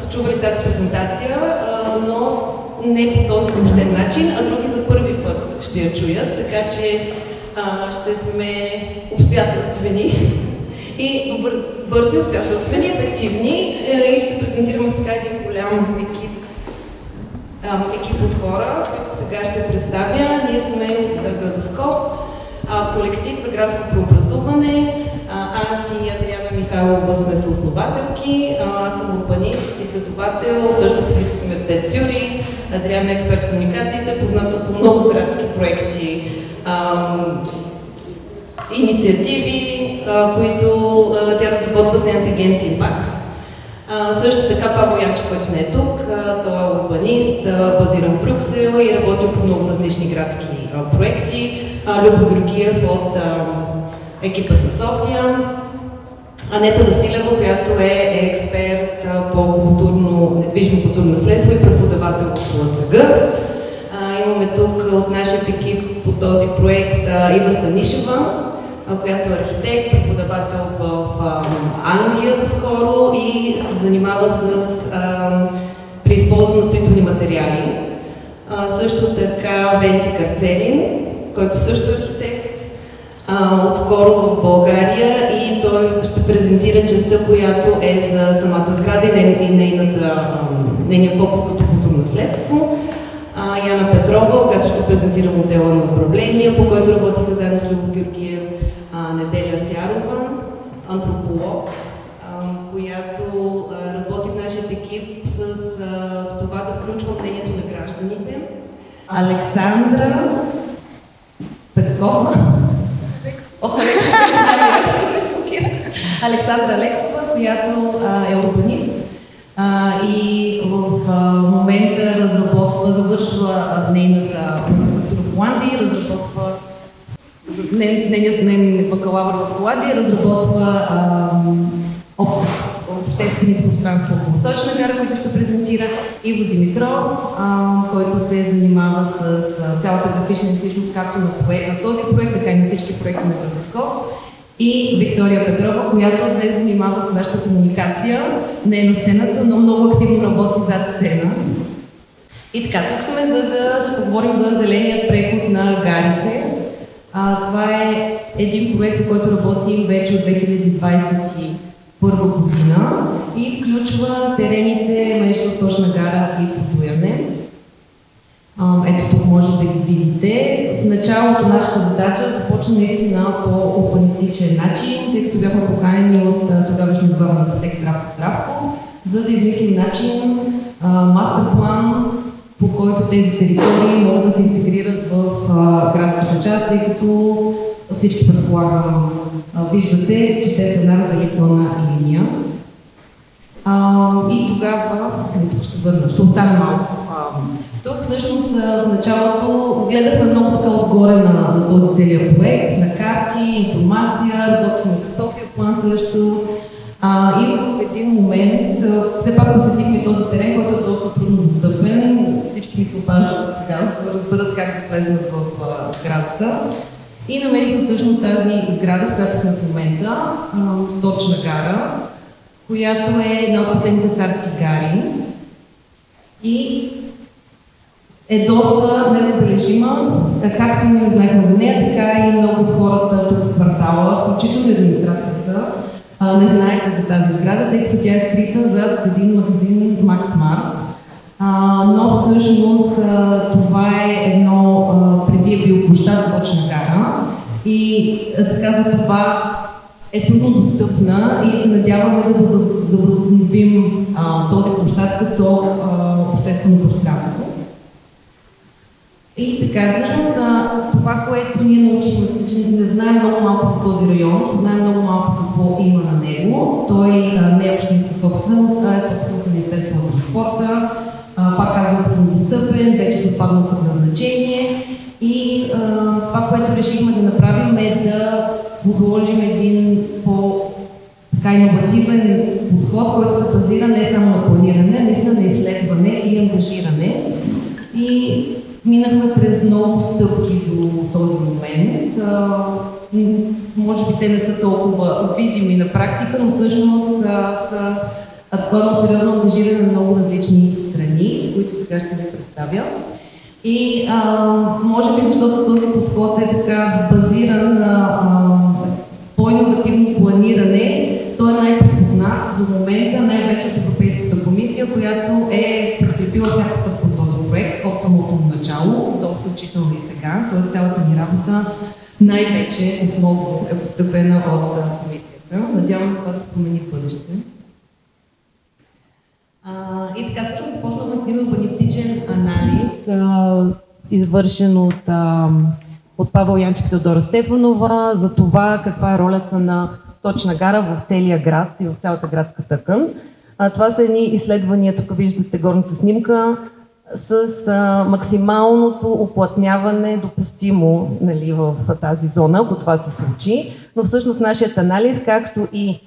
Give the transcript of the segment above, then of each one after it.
са чували тази презентация, но не по този въобще начин, а други за първи път ще я чуят, така че ще сме обстоятелствени и бързи, обстоятелствени, ефективни и ще презентираме в така един голям екип от хора, които сега ще представя. Ние сме Градоскоп, колектив за градско преобразуване. Аз и Адриана Михайлова сме съоснователки. Аз съм урбанист, изследовател, също в Технически университет Цюрих. Адриана е експерт в комуникациите, позната по много градски проекти, инициативи, които тя разработва с нейната агенция Импакт. Също така Павел Янчев, който не е тук, той е урбанист, базиран в Брюксел и работил по много различни градски проекти. Любо Георгиев от екипът на София. Анета Василева, която е експерт по недвижимо културно наследство и преподавател в ЛСГ. Имаме тук от нашия екип по този проект Ива Станишева, която е архитект, преподавател в Англия доскоро и се занимава с преизползване на строителни материали. Също така Венци Карцелин, който също е архитект, отскоро в България и той ще презентира частта, която е за самата сграда и нейния фокус като културно наследство. Яна Петрова, която ще презентира модела на управление, по който работиха заедно с Любо Георгиев, Неделя Сярова, антрополог, която работи в нашия екип в това да включва мнението на гражданите. Александра Петкова. Александра Алексова, която е урбанист и в момента завършва нейната магистратура в Холандия, разработва нейният бакалавър в Холандия, разработва обществените пространства около Столична гара, които ще презентира Иво Димитров, който се занимава с цялата графична идентичност, както на този проект, така и на всички проекти на Градоскоп. И Виктория Петрова, която се занимава с нашата комуникация, не е на сцената, но много активно работи зад сцена. И така, тук сме за да си поговорим за зеленият преход на гарите. Това е един проект, по който работим вече от 2021 година и включва терените на Столична гара и Подуяне. Ето тук може да ги видите. В началото нашата задача започна наистина по урбанистичен начин, тъй като бяхме поканени от тогавашния главен архитект Здравко Здравко, за да измислим начин, мастер-план, по който тези територии могат да се интегрират в градската част, тъй като всички, предполагам, виждате, че те са една разделителна линия. И тогава, ще остане малко. Тук всъщност в началото гледахме много така отгоре на този целият проект, на карти, информация, работихме с София план също. И в един момент все пак посетихме този терен, който е доста трудно достъпен. Всички ми се обаждат сега, за да разберат как да влезнат в сградата. И намерихме всъщност тази сграда, в която сме в момента, Столична гара, която е една от последните царски гари. И е доста незабележима, както ние не знаехме за нея, така и много от хората тук в квартала, включително администрацията, не знаеха за тази сграда, тъй като тя е скрита зад един магазин Максмарт. Но всъщност това е преди е бил площад Столична гара и така за това е трудно достъпна и се надяваме да възобновим този площад като обществено пространство. И така, всъщност това, което ние научихме, че не знаем много малко за този район, знаем много малко какво има на него. Той не е общинска собственост, а е собственост на Министерството на транспорта. Пак казвам, достъпен, вече се отпаднал предназначение. И това, което решихме да направим е да подложим един по-иновативен подход, който се базира не само на планиране, наистина на изследване и ангажиране. И минахме през много стъпки до този момент. Може би те не са толкова видими на практика, но всъщност са Той има сериозно ангажиране на много различни страни, които сега ще ви представя. И може би защото този подход е така базиран на по-инновативно планиране, той е най-припознат до момента, най-вече от Европейската комисия, която е подкрепила всяка стъпка от този проект от самото начало, до включително и сега. Т.е. цялата ни работа най-вече основно е подкрепена от комисията. Надявам се това се промени в бъдеще. И така също започнахме с един урбанистичен анализ, извършен от Павел Янчев и Теодора Стефанова, за това каква е ролята на сточна гара в целия град и в цялата градска тъкан. Това са едни изследвания, тук виждате горната снимка, с максималното уплътняване допустимо, нали, в тази зона, ако това се случи. Но всъщност нашият анализ, както и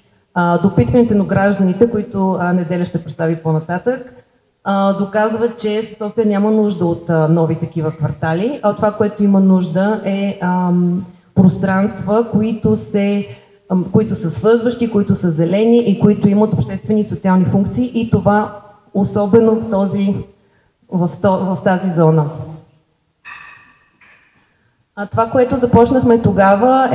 допитването на гражданите, които Неделя ще представи по-нататък, доказват, че София няма нужда от нови такива квартали, а това, което има нужда е пространства, които са свързващи, които са зелени и които имат обществени и социални функции, и това особено в тази зона. Това, което започнахме тогава,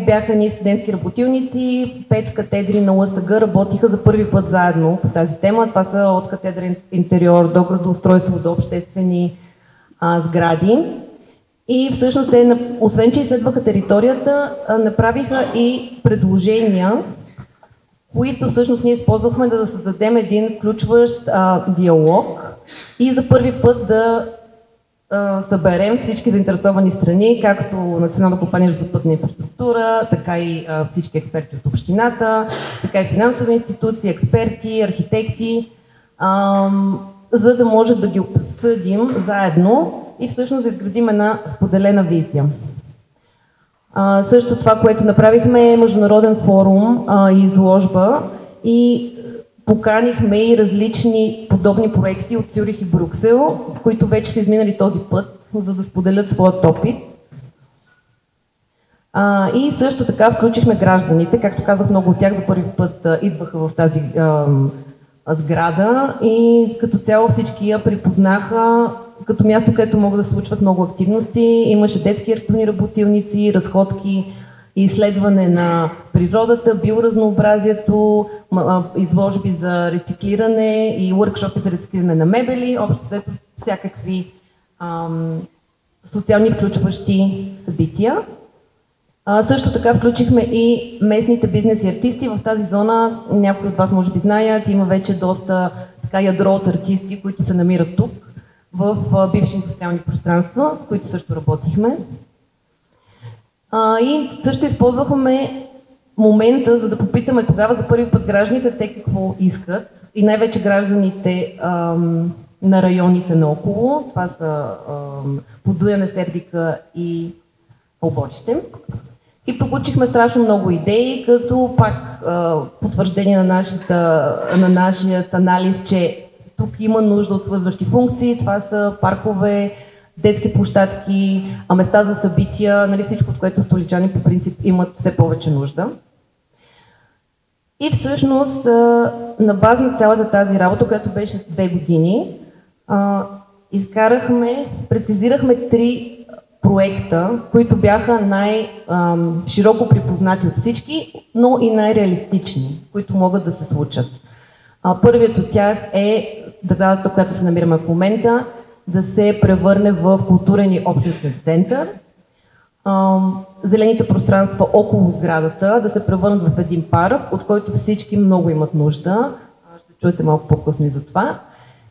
бяха ние студентски работилници, 5 катедри на УСГ работиха за първи път заедно по тази тема. Това са от катедра интериор до градоустройство до обществени сгради. И всъщност те, освен че изследваха територията, направиха и предложения, които всъщност ние използвахме да създадем един включващ диалог и за първи път да съберем всички заинтересовани страни, както Национална компания за пътна инфраструктура, така и всички експерти от общината, така и финансови институции, експерти, архитекти, за да може да ги обсъдим заедно и всъщност да изградим една споделена визия. Също това, което направихме, е международен форум и изложба и поканихме и различни подобни проекти от Цюрих и Брюксел, които вече са изминали този път, за да споделят своят опит. И също така включихме гражданите, както казах, много от тях за първи път идваха в тази сграда и като цяло всички я припознаха като място, където могат да се случват много активности. Имаше детски активни работилници, разходки, изследване на природата, биоразнообразието, изложби за рециклиране и workshopи за рециклиране на мебели, общо взето всякакви социални включващи събития. Също така включихме и местните бизнес и артисти. В тази зона, някои от вас може би знаят, има вече доста така ядро от артисти, които се намират тук, в бивши индустриални пространства, с които също работихме. И също използвахме момента, за да попитаме тогава за първи път гражданите те какво искат и най-вече гражданите на районите наоколо. Това са Подуяне, Сердика и Оборище. И получихме страшно много идеи, като пак потвърждение на нашия анализ, че тук има нужда от свързващи функции. Това са паркове, детски площадки, места за събития, нали, всичко, от което столичани по принцип имат все повече нужда. И всъщност на база на цялата тази работа, която беше с 2 години, прецизирахме 3 проекта, които бяха най-широко припознати от всички, но и най-реалистични, които могат да се случат. Първият от тях е сградата, която се намираме в момента, да се превърне в културен и общностен център. Зелените пространства около сградата да се превърнат в един парк, от който всички много имат нужда. Ще чуете малко по-късно и за това.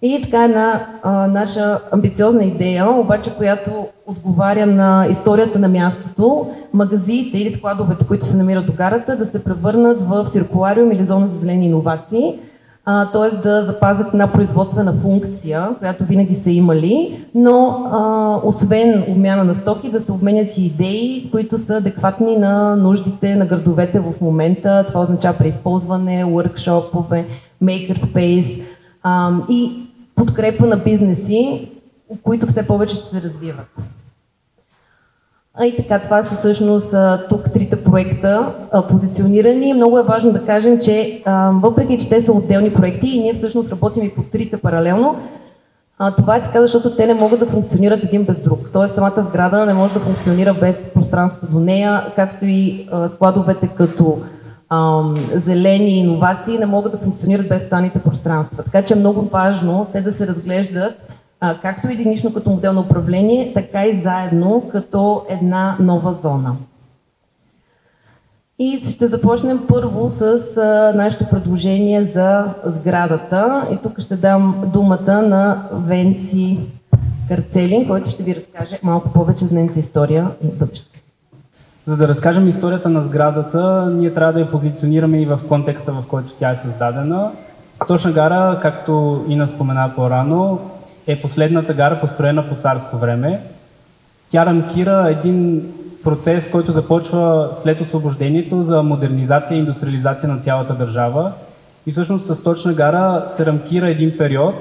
И така една наша амбициозна идея, обаче, която отговаря на историята на мястото, магазиите или складовете, които се намират до гарата, да се превърнат в циркулариум или зона за зелени иновации, т.е. да запазят една производствена функция, която винаги са имали, но освен обмяна на стоки, да се обменят и идеи, които са адекватни на нуждите на градовете в момента. Това означава преизползване, workshop-ове, makerspace и подкрепа на бизнеси, които все повече ще се развиват. И така, това са всъщност тук 3 проекта, позиционирани. Много е важно да кажем, че въпреки, че те са отделни проекти и ние всъщност работим и по трите паралелно, това е така, защото те не могат да функционират един без друг. Тоест самата сграда не може да функционира без пространство до нея, както и складовете като зелени иновации не могат да функционират без останалите пространства. Така че е много важно те да се разглеждат както единично като модел на управление, така и заедно като една нова зона. И ще започнем първо с нашето предложение за сградата. И тук ще дам думата на Венци Карцелин, който ще ви разкаже малко повече за нейната история и бъдеще. За да разкажем историята на сградата, ние трябва да я позиционираме и в контекста, в който тя е създадена. Сточна гара, както Ина спомена по-рано, е последната гара, построена по царско време. Тя рамкира един процес, който започва след освобождението за модернизация и индустриализация на цялата държава. И всъщност с Сточна гара се рамкира един период,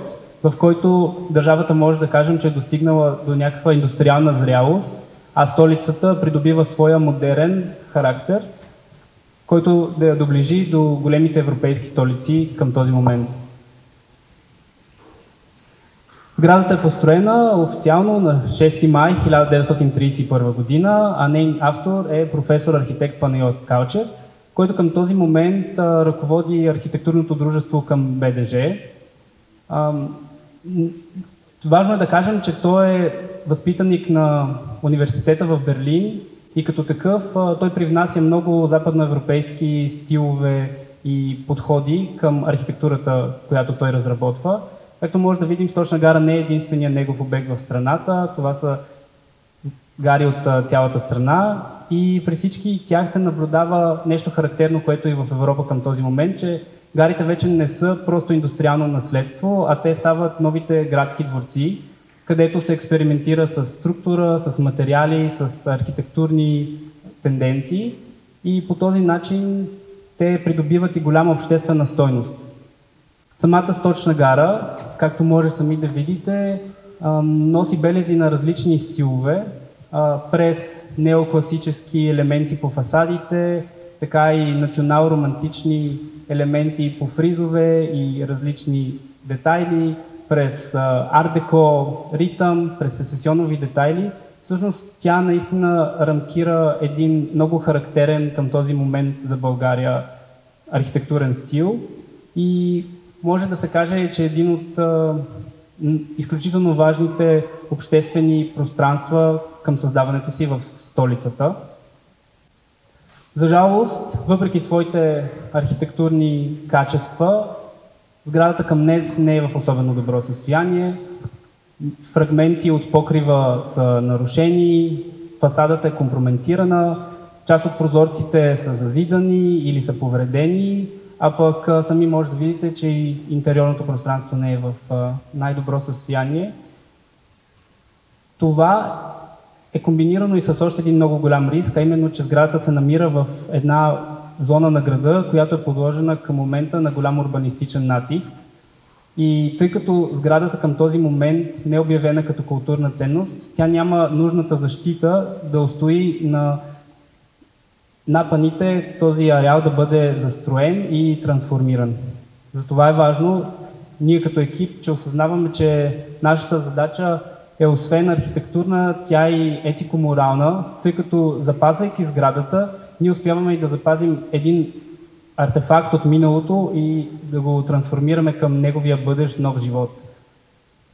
в който държавата може да кажем, че е достигнала до някаква индустриална зрялост, а столицата придобива своя модерен характер, който да я доближи до големите европейски столици към този момент. Сградата е построена официално на 6 май 1931 година, а нейн автор е професор-архитект Панайот Калчев, който към този момент ръководи архитектурното дружество към БДЖ. Важно е да кажем, че той е възпитаник на университета в Берлин и като такъв той привнася много западноевропейски стилове и подходи към архитектурата, която той разработва. Както може да видим, Сточна гара не е единствения негов обект в страната. Това са гари от цялата страна и при всички тях се наблюдава нещо характерно, което и в Европа към този момент, че гарите вече не са просто индустриално наследство, а те стават новите градски дворци, където се експериментира с структура, с материали, с архитектурни тенденции и по този начин те придобиват и голяма обществена стойност. Самата Сточна гара, както може сами да видите, носи белези на различни стилове, през неокласически елементи по фасадите, така и национал-романтични елементи по фризове и различни детайли, през арт-деко ритъм, през сесесионови детайли. Всъщност тя наистина рамкира един много характерен към този момент за България архитектурен стил и може да се каже, че един от изключително важните обществени пространства към създаването си в столицата. За жалост, въпреки своите архитектурни качества, сградата към днес не е в особено добро състояние. Фрагменти от покрива са нарушени, фасадата е компрометирана, част от прозорците са зазидани или са повредени, а пък сами може да видите, че и интериорното пространство не е в най-добро състояние. Това е комбинирано и с още един много голям риск, а именно, че сградата се намира в една зона на града, която е подложена към момента на голям урбанистичен натиск. И тъй като сградата към този момент не е обявена като културна ценност, тя няма нужната защита да устои на напаните този ареал да бъде застроен и трансформиран. Затова е важно ние като екип, че осъзнаваме, че нашата задача е освен архитектурна, тя е и етико-морална, тъй като запазвайки сградата, ние успяваме и да запазим един артефакт от миналото и да го трансформираме към неговия бъдещ нов живот.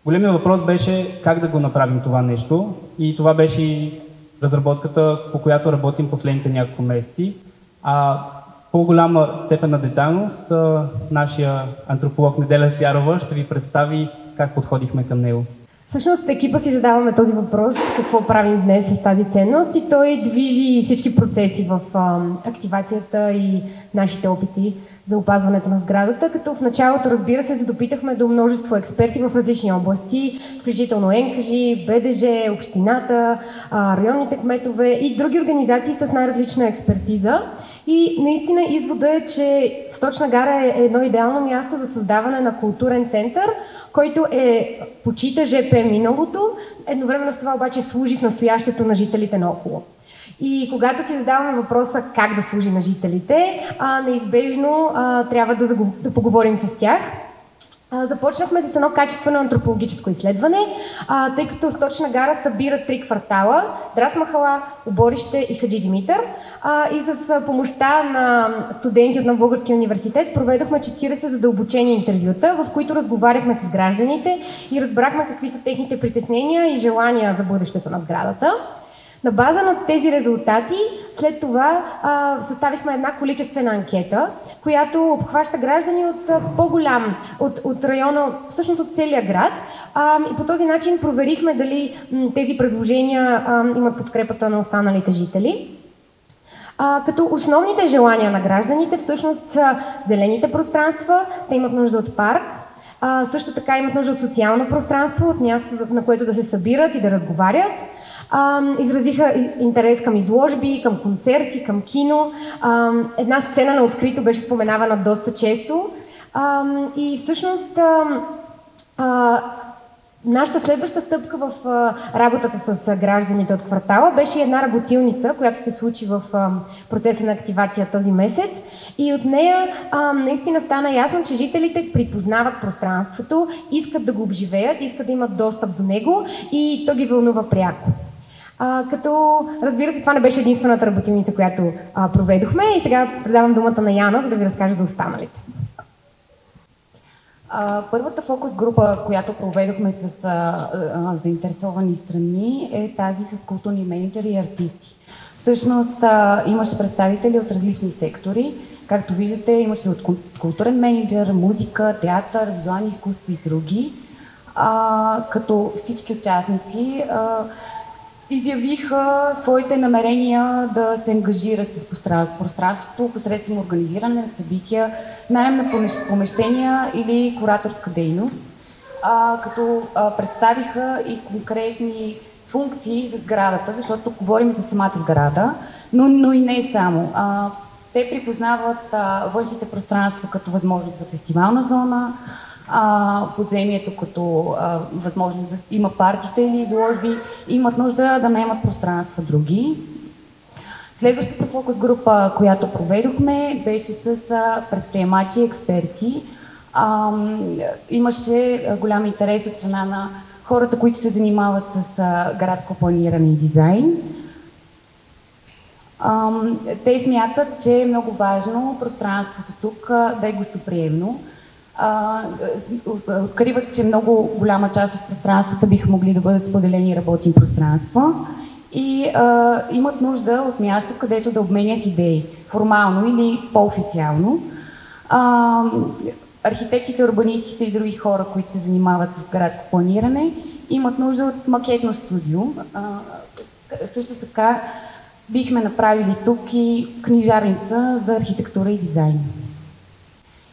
Големият въпрос беше как да го направим това нещо и това беше и разработката, по която работим последните няколко месеци. А по-голяма степен на детайлност нашия антрополог Неделя Сярова ще ви представи как подходихме към него. Всъщност екипа си задаваме този въпрос, какво правим днес с тази ценност и той движи всички процеси в активацията и нашите опити за опазването на сградата, като в началото, разбира се, допитахме до множество експерти в различни области, включително НКЖИ, БДЖ, общината, районните кметове и други организации с най-различна експертиза. И наистина извода е, че Сточна гара е едно идеално място за създаване на културен център, който почита ЖП миналото, едновременно с това обаче служи в настоящето на жителите наоколо. И когато си задаваме въпроса как да служи на жителите, неизбежно трябва да поговорим с тях. Започнахме с едно качествено антропологическо изследване, тъй като Сточна гара събира 3 квартала – Драс Махала, Оборище и Хаджи Димитър. И с помощта на студенти от Българския университет проведохме 40 задълбочени интервюта, в които разговаряхме с гражданите и разбрахме какви са техните притеснения и желания за бъдещето на сградата. На база на тези резултати, след това съставихме една количествена анкета, която обхваща граждани от по-голям, от района, всъщност от целия град. И по този начин проверихме дали тези предложения имат подкрепата на останалите жители. Като основните желания на гражданите всъщност са зелените пространства, те имат нужда от парк, също така имат нужда от социално пространство, от място, на което да се събират и да разговарят. Изразиха интерес към изложби, към концерти, към кино. Една сцена на открито беше споменавана доста често. И всъщност нашата следваща стъпка в работата с гражданите от квартала беше една работилница, която се случи в процеса на активация този месец. И от нея наистина стана ясно, че жителите припознават пространството, искат да го обживеят, искат да имат достъп до него и то ги вълнува пряко. Като, разбира се, това не беше единствената работилница, която проведохме, и сега предавам думата на Яна, за да ви разкаже за останалите. Първата фокус група, която проведохме с заинтересовани страни, е тази с културни менеджери и артисти. Всъщност имаше представители от различни сектори. Както виждате, имаше от културен менеджер, музика, театър, визуални изкуства и други. Като всички участници изявиха своите намерения да се ангажират с пространството посредством организиране на събития, наем на помещения или кураторска дейност, като представиха и конкретни функции за сградата, защото тук говорим за самата сграда, но и не само. Те припознават външните пространства като възможност за фестивална зона, подземието като възможност да има партита или изложби, имат нужда да наемат пространства други. Следващата фокус група, която проведохме, беше с предприемачи и експерти. Имаше голям интерес от страна на хората, които се занимават с градско планиране и дизайн. Те смятат, че е много важно пространството тук да е гостоприемно. Откриват, че много голяма част от пространствата биха могли да бъдат споделени работни пространства и имат нужда от място, където да обменят идеи, формално или по-официално. Архитектите, урбанистите и други хора, които се занимават с градско планиране, имат нужда от макетно студио. Също така бихме направили тук и книжарница за архитектура и дизайн.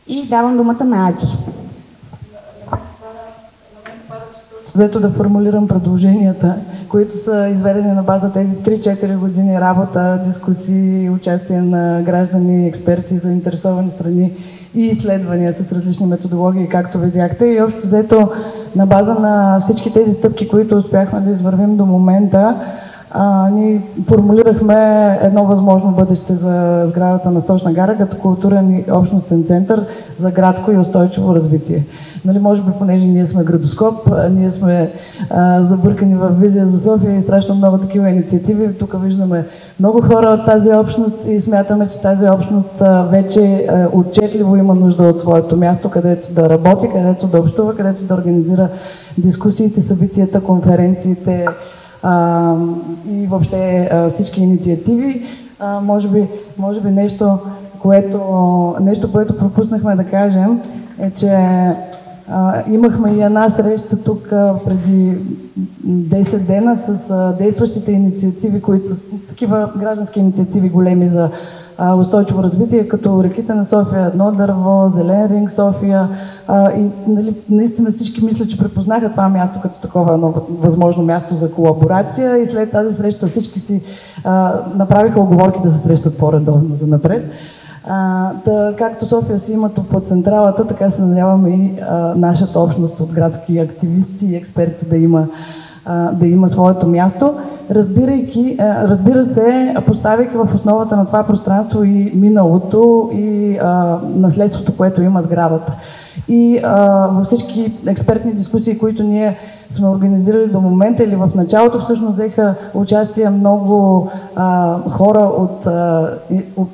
И давам думата на Ади. Взето да формулирам предложенията, които са изведени на база тези 3-4 години работа, дискусии, участие на граждани, експерти, заинтересовани страни и изследвания с различни методологии, както видяхте. И общо взето на база на всички тези стъпки, които успяхме да извървим до момента, ние формулирахме едно възможно бъдеще за сградата на Сточна гара като културен и общностен център за градско и устойчиво развитие. Нали, може би, понеже ние сме градоскоп, ние сме забъркани в визия за София и страшно много такива инициативи. Тук виждаме много хора от тази общност и смятаме, че тази общност вече отчетливо има нужда от своето място, където да работи, където да общува, където да организира дискусиите, събитията, конференциите, и въобще всички инициативи. Може би нещо, което пропуснахме да кажем, е, че имахме и една среща тук преди 10 дена с действащите инициативи, които са такива граждански инициативи големи за устойчиво развитие, като реките на София, Едно дърво, Зелен ринг София. И нали, наистина всички мисля, че препознаха това място като такова ново възможно място за колаборация и след тази среща всички си направиха уговорки да се срещат по-редовно за напред. Както София си има под централата, така се надяваме и нашата общност от градски активисти и експерти да има да има своето място, разбира се, поставяйки в основата на това пространство и миналото и наследството, което има сградата. И във всички експертни дискусии, които ние сме организирали до момента или в началото, всъщност взеха участие много хора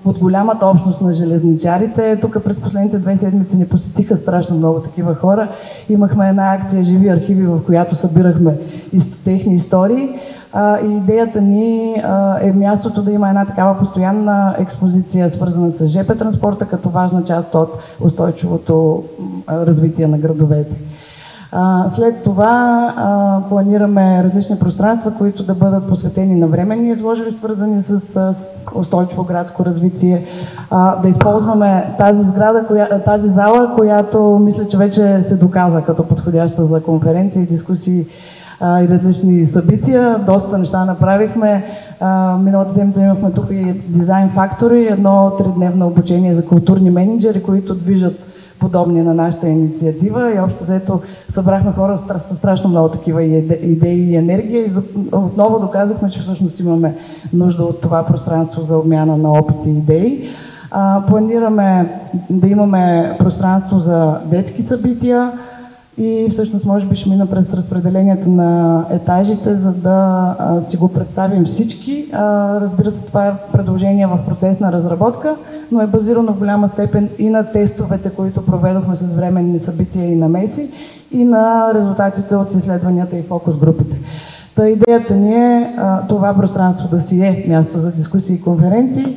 от голямата общност на железничарите. Тук през последните 2 седмици ни посетиха страшно много такива хора. Имахме една акция Живи архиви, в която събирахме техни истории. И идеята ни е мястото да има една такава постоянна експозиция, свързана с ЖП транспорта, като важна част от устойчивото развитие на градовете. След това планираме различни пространства, които да бъдат посветени на временни изложби, свързани с устойчиво градско развитие. Да използваме тази зала, която мисля, че вече се доказа като подходяща за конференции, дискусии и различни събития. Доста неща направихме. Миналата седмица имахме тук и Design Factory, едно 3-дневно обучение за културни менеджери, които движат подобни на нашата инициатива и общо взето събрахме хора с страшно много такива идеи и енергия и отново доказахме, че всъщност имаме нужда от това пространство за обмяна на опити и идеи. Планираме да имаме пространство за детски събития и всъщност може би ще мина през разпределението на етажите, за да си го представим всички. Разбира се, това е предложение в процес на разработка, но е базирано в голяма степен и на тестовете, които проведохме с временни събития и намеси, и на резултатите от изследванията и фокус групите. Та идеята ни е това пространство да си е място за дискусии и конференции.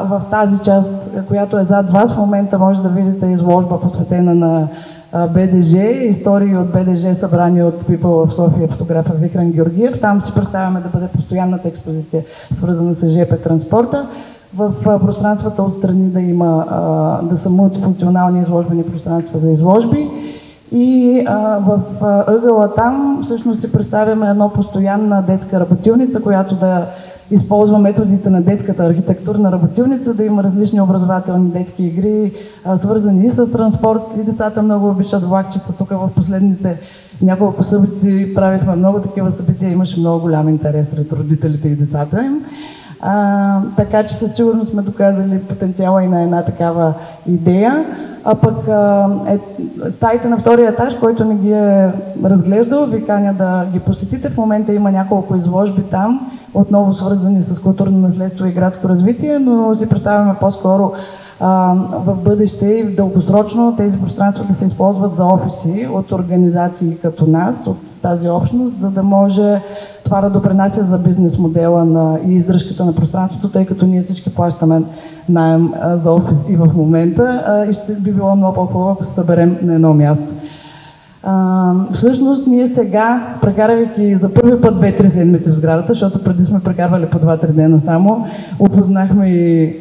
В тази част, която е зад вас, в момента може да видите изложба, посветена на БДЖ, истории от БДЖ, събрани от People в София, фотографа Вихран Георгиев. Там си представяме да бъде постоянната експозиция, свързана с ЖП транспорта. В пространствата отстрани да са мултифункционални изложбени пространства за изложби. И в ъгъла там всъщност си представяме една постоянна детска работилница, която да използва методите на детската архитектурна работилница, да има различни образователни детски игри, свързани и с транспорт. И децата много обичат влакчета. Тук в последните няколко съботи правихме много такива събития, имаше много голям интерес сред родителите и децата им. Така че със сигурност сме доказали потенциала и на една такава идея. А пък стаите на втория етаж, който не ги е разглеждал, ви каня да ги посетите. В момента има няколко изложби там, отново свързани с културно наследство и градско развитие, но си представяме по-скоро в бъдеще и дългосрочно тези пространства да се използват за офиси от организации като нас, от тази общност, за да може това да допринася за бизнес модела и издръжката на пространството, тъй като ние всички плащаме наем за офис и в момента и ще би било много по-хубаво, ако се съберем на едно място. Всъщност ние сега, прекарвайки за първи път 2-3 седмици в сградата, защото преди сме прекарвали по 2-3 дена само, опознахме и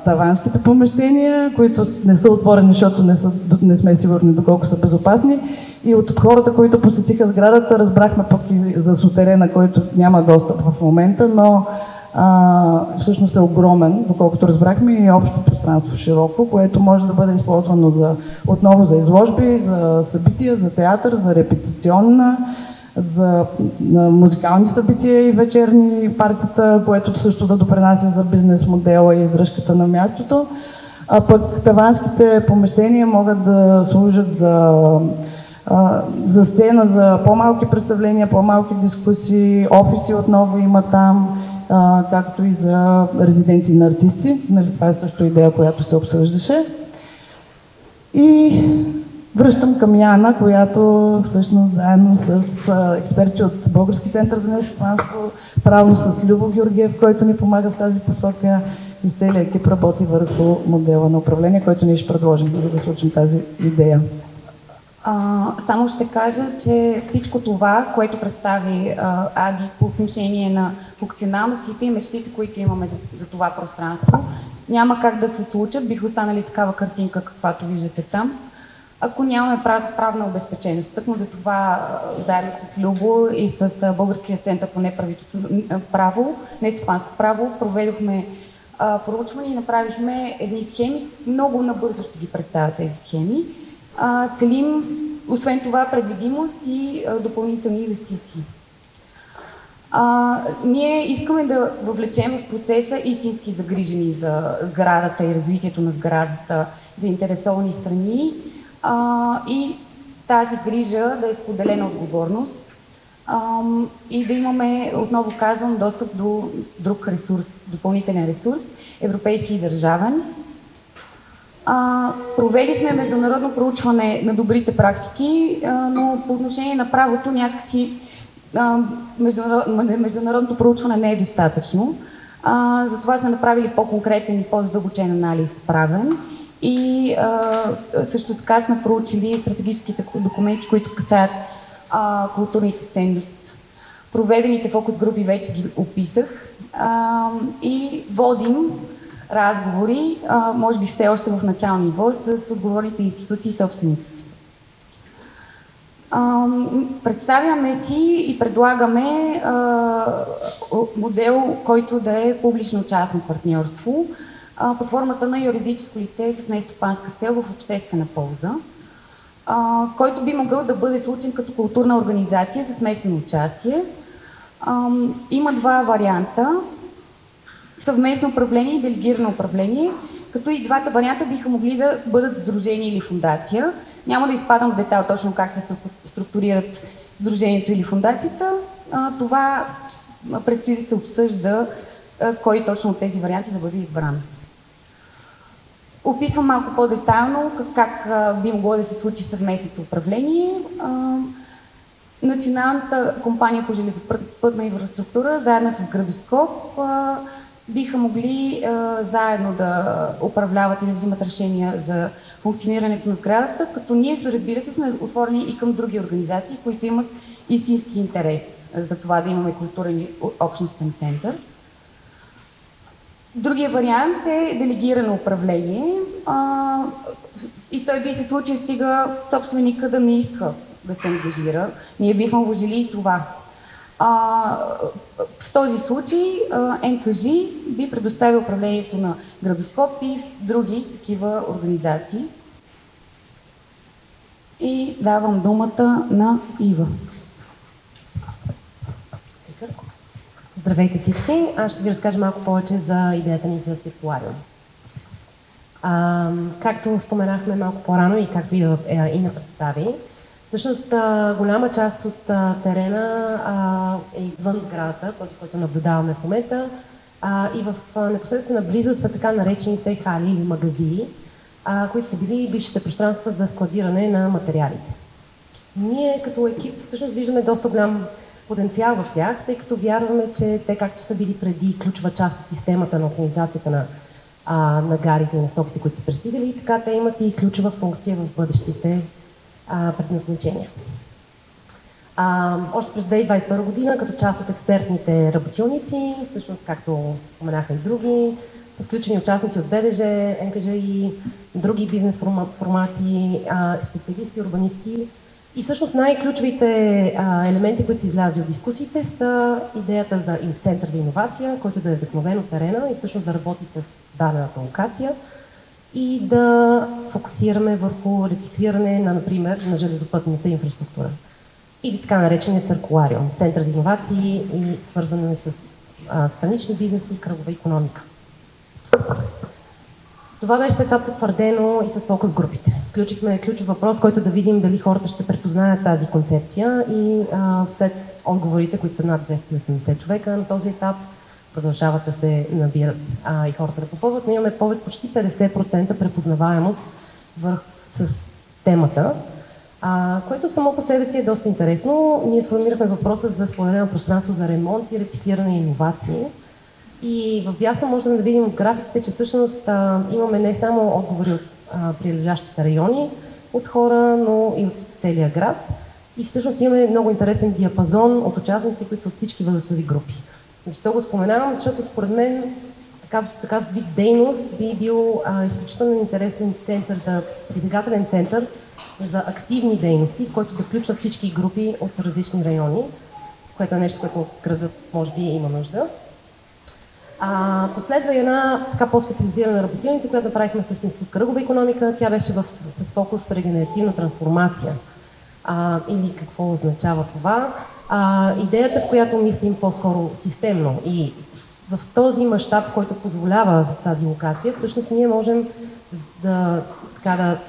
таванските помещения, които не са отворени, защото не сме сигурни доколко са безопасни. И от хората, които посетиха сградата, разбрахме пък и за сутерена, който няма достъп в момента, но всъщност е огромен, доколкото разбрахме, и общо пространство широко, което може да бъде използвано отново за изложби, за събития, за театър, за репетиционна, за музикални събития и вечерни партита, което също да допринася за бизнес модела и издръжката на мястото. А пък таванските помещения могат да служат за сцена, за по-малки представления, по-малки дискусии, офиси отново има там, както и за резиденции на артисти. Нали, това е също идея, която се обсъждаше. И връщам към Яна, която всъщност заедно с експерти от Български център за нестопанство право, с Любо Георгиев, който ни помага в тази посока, и целият екип работи върху модела на управление, който ние ще предложим, за да случим тази идея. Само ще кажа, че всичко това, което представи Аги по отношение на функционалностите и мечтите, които имаме за това пространство, няма как да се случат, бих останали такава картинка, каквато виждате там, ако нямаме правна обезпеченост. Тъкмо за това заедно с Любо и с Българския център по неправителствено право, нестопанско право, проведохме проучване и направихме едни схеми. Много набързо ще ги представя тези схеми. Целим Освен това, предвидимост и допълнителни инвестиции. Ние искаме да въвлечем в процеса истински загрижени за сградата и развитието на сградата заинтересовани страни и тази грижа да е споделена отговорност и да имаме, отново казвам, достъп до друг ресурс, допълнителен ресурс, европейски и държавен. Провели сме международно проучване на добрите практики, но по отношение на правото някакси международното проучване не е достатъчно. Затова сме направили по-конкретен и по-задълбочен анализ правен и също така сме проучили стратегическите документи, които касаят културните ценности. Проведените фокус групи вече ги описах и водим разговори, може би все още в начално ниво, с отговорните институции и собствениците. Представяме си и предлагаме модел, който да е публично-частно партньорство под формата на юридическо лице с нестопанска цел в обществена полза, който би могъл да бъде случен като културна организация с смесено участие. Има два варианта: съвместно управление и делегирано управление, като и двата варианта биха могли да бъдат сдружение или фондация. Няма да изпадам в детайл точно как се структурират сдружението или фондацията. Това предстои да се обсъжда кой точно от тези варианти да бъде избран. Описвам малко по-детайлно как би могло да се случи съвместното управление. Националната компания по железопътна инфраструктура, заедно с Градоскоп, биха могли заедно да управляват и да взимат решения за функционирането на сградата, като ние, разбира се, сме отворени и към други организации, които имат истински интерес за това да имаме културен и общностен център. Другия вариант е делегирано управление и той би се случил, стига собственика да не иска да се ангажира. Ние бихме уважили и това. В този случай НКЖ би предоставил управлението на Градоскоп и други такива организации. И давам думата на Ива. Здравейте всички! Аз ще ви разкажа малко повече за идеята ни за Циркулариум. Както споменахме малко по-рано и както и на представи, всъщност голяма част от терена е извън сградата, този, който наблюдаваме в момента, и в непосредствена близост са така наречените хали или магазини, които са били бившите пространства за складиране на материалите. Ние като екип всъщност виждаме доста голям потенциал в тях, тъй като вярваме, че те, както са били преди ключова част от системата на организацията на гарите и на стоките, които са пристигали, и така те имат и ключова функция в бъдещите предназначения. Още през 2022 година, като част от експертните работилници, всъщност, както споменаха и други, са включени участници от БДЖ, НКЖ и други бизнес формации, специалисти, урбанисти. И всъщност най-ключовите елементи, които са излязли от дискусиите, са идеята за център за иновация, който да е вдъхновен от терена и всъщност да работи с дадената локация и да фокусираме върху рециклиране на, например, на железопътната инфраструктура. Или така наречения циркулариум, център за иновации и свързане с странични бизнеси и кръгова икономика. Това беше така потвърдено и с фокус групите. Включихме ключов въпрос, който да видим дали хората ще препознаят тази концепция и след отговорите, които са над 280 човека на този етап, продължават да се набират и хората да попълват, но имаме почти 50% препознаваемост с темата, което само по себе си е доста интересно. Ние сформирахме въпроса за споделено пространство за ремонт и рециклиране и иновации. И в дясно можем да видим от графиките, че всъщност имаме не само отговори от прилежащите райони от хора, но и от целия град. И всъщност имаме много интересен диапазон от участници, които са от всички възрастови групи. Защо го споменавам? Защото според мен такъв вид дейност би бил изключително интересен център, притегателен център за активни дейности, в който да включва всички групи от различни райони, което е нещо, което градът може би има нужда. Последва и една така по-специализирана работилница, която направихме с Институт Кръгова икономика. Тя беше с фокус регенеративна трансформация. или какво означава това. Идеята, в която мислим по-скоро системно и в този мащаб, който позволява тази локация, всъщност ние можем да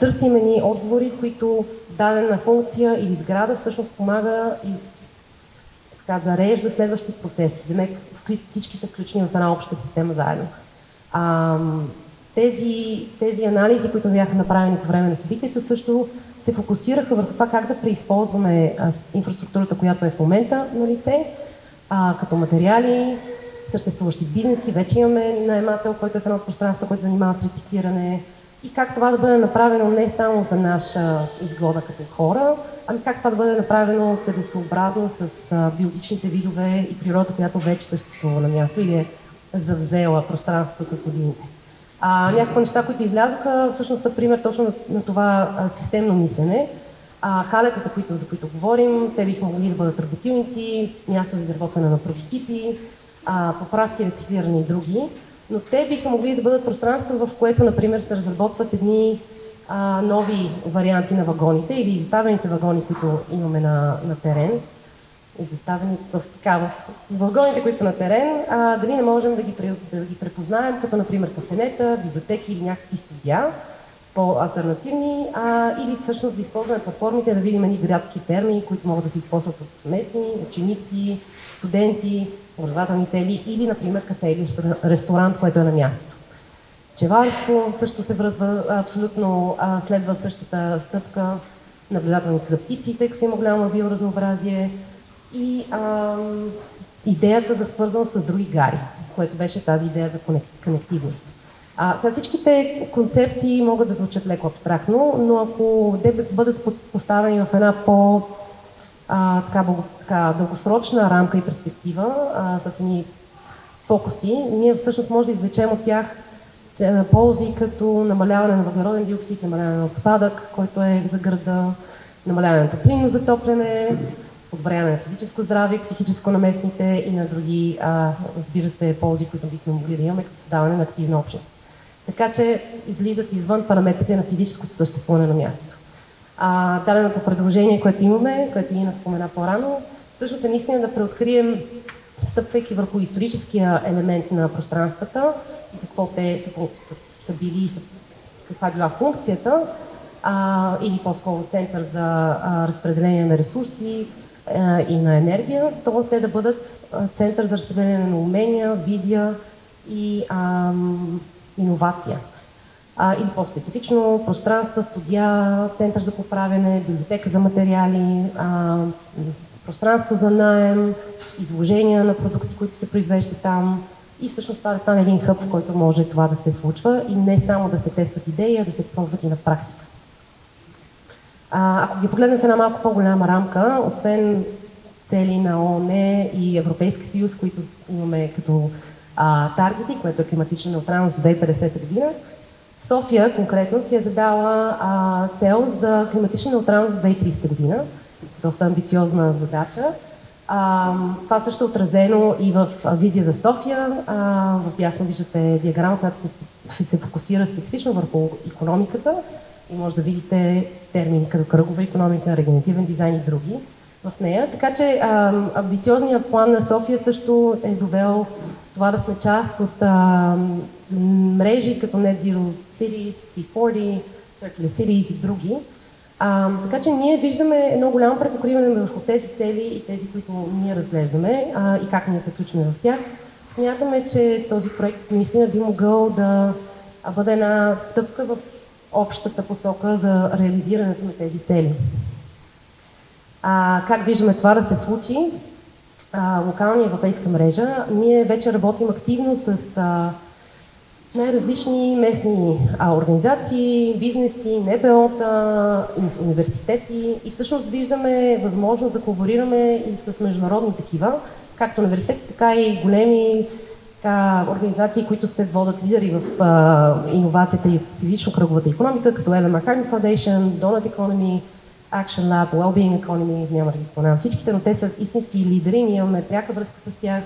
търсим едни отговори, които дадена функция или сграда всъщност помага и зарежда следващи процеси. Демек всички са включени в една обща система заедно. Тези анализи, които бяха направени по време на събитието, също се фокусираха върху това как да преизползваме инфраструктурата, която е в момента на лице, като материали, съществуващи бизнеси. Вече имаме наемател, който е в едно пространство, който занимава с рециклиране, и как това да бъде направено не само за наша изгода като хора, ами как това да бъде направено целесообразно с биологичните видове и природата, която вече съществува на място или е завзела пространството с годините. Някакви неща, които излязоха, всъщност са пример точно на това системно мислене. Халетата, за които говорим, те биха могли да бъдат работилници, място за изработване на прототипи, поправки, рециклиране и други, но те биха могли да бъдат пространство, в което, например, се разработват едни нови варианти на вагоните или изоставените вагони, които имаме на терен. Изоставени в вагоните, които са на терен, дали не можем да ги препознаем, като например кафенета, библиотеки или някакви студия, по-алтернативни, или всъщност да използваме платформите, да видим едни градски термини, които могат да се използват от местни, ученици, студенти, образователни цели, или например кафе или ресторант, което е на мястото. Пчеларство също се връзва, абсолютно следва същата стъпка, наблюдателници за птици, тъй като има голямо биоразнообразие, и идеята за свързаност с други гари, което беше тази идея за конективност. Сега всичките концепции могат да звучат леко абстрактно, но ако те бъдат поставени в една дългосрочна рамка и перспектива, с едни фокуси, ние всъщност може да извлечем от тях ползи като намаляване на въглероден диоксид, намаляване на отпадък, който е за града, намаляване на топлинно затопляне, подобряване на физическо здраве и психическо на местните и на други, разбира се, ползи, които бихме могли да имаме като създаване на активна общност. Така че излизат извън параметрите на физическото съществуване на мястото. Даденото предложение, което имаме, което Ина спомена по-рано, всъщност е наистина да преоткрием, стъпвайки върху историческия елемент на пространствата и какво те са били и каква била функцията, или по-скоро център за разпределение на ресурси и на енергия, то те да бъдат център за разпределение на умения, визия и иновация. Или по-специфично пространства, студия, център за поправяне, библиотека за материали, пространство за наем, изложения на продукти, които се произвеждат там, и всъщност това да стане един хъб, в който може това да се случва и не само да се тестват идеи, а да се пробват и на практика. Ако ги погледнем в една малко по-голяма рамка, освен цели на ООН и Европейски съюз, които имаме като таргети, което е климатична неутралност до 2050 година, София конкретно си е задала цел за климатична неутралност до 2030 година. Доста амбициозна задача. Това също е отразено и в визия за София. В дясно виждате диаграма, която се фокусира специфично върху икономиката и може да видите термини като кръгова икономика, регенеративен дизайн и други в нея. Така че амбициозният план на София също е довел това да сме част от мрежи като Net Zero Cities, C40, Circular Cities и други. Така че ние виждаме едно голямо препокриване върху тези цели и тези, които ние разглеждаме и как ние се включваме в тях. Смятаме, че този проект наистина би могъл да бъде една стъпка в общата посока за реализирането на тези цели. Как виждаме това да се случи? Локална европейска мрежа. Ние вече работим активно с най-различни местни организации, бизнеси, НПО-та, университети и всъщност виждаме възможност да колаборираме и с международни такива, както университети, така и големи организации, които се водят лидери в иновацията и специфично кръговата икономика, като Ellen MacArthur Foundation, Donut Economy, Action Lab, Wellbeing Economy, няма да ги споменавам всичките, но те са истински лидери, ние имаме пряка връзка с тях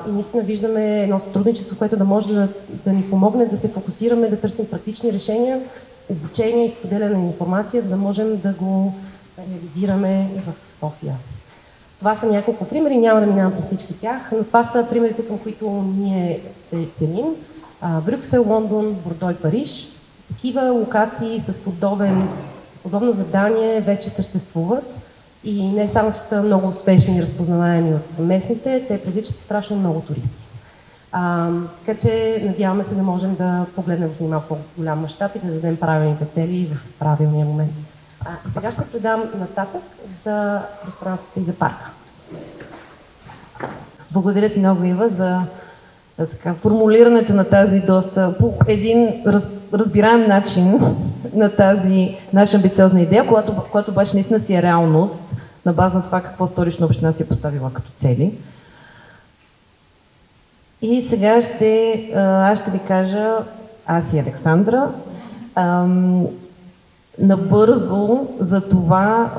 и наистина виждаме едно сътрудничество, което да може да ни помогне да се фокусираме, да търсим практични решения, обучение и споделяне на информация, за да можем да го реализираме и в София. Това са няколко примери, няма да минавам през всички тях, но това са примерите, към които ние се целим. Брюксел, Лондон, Бордо и Париж. Такива локации с подобно задание вече съществуват и не само, че са много успешни и разпознаваеми от местните, те привличат страшно много туристи. Така че надяваме се да можем да погледнем с малко по-голям мащаб и да зададем правилните цели в правилния момент. Сега ще предам нататък за пространството и за парка. Благодаря ти много, Ива, за формулирането на тази доста по един разбираем начин на тази наша амбициозна идея, която обаче наистина си е реалност на база на това какво Столична община си е поставила като цели. И сега аз ще ви кажа, аз и Александра, набързо за това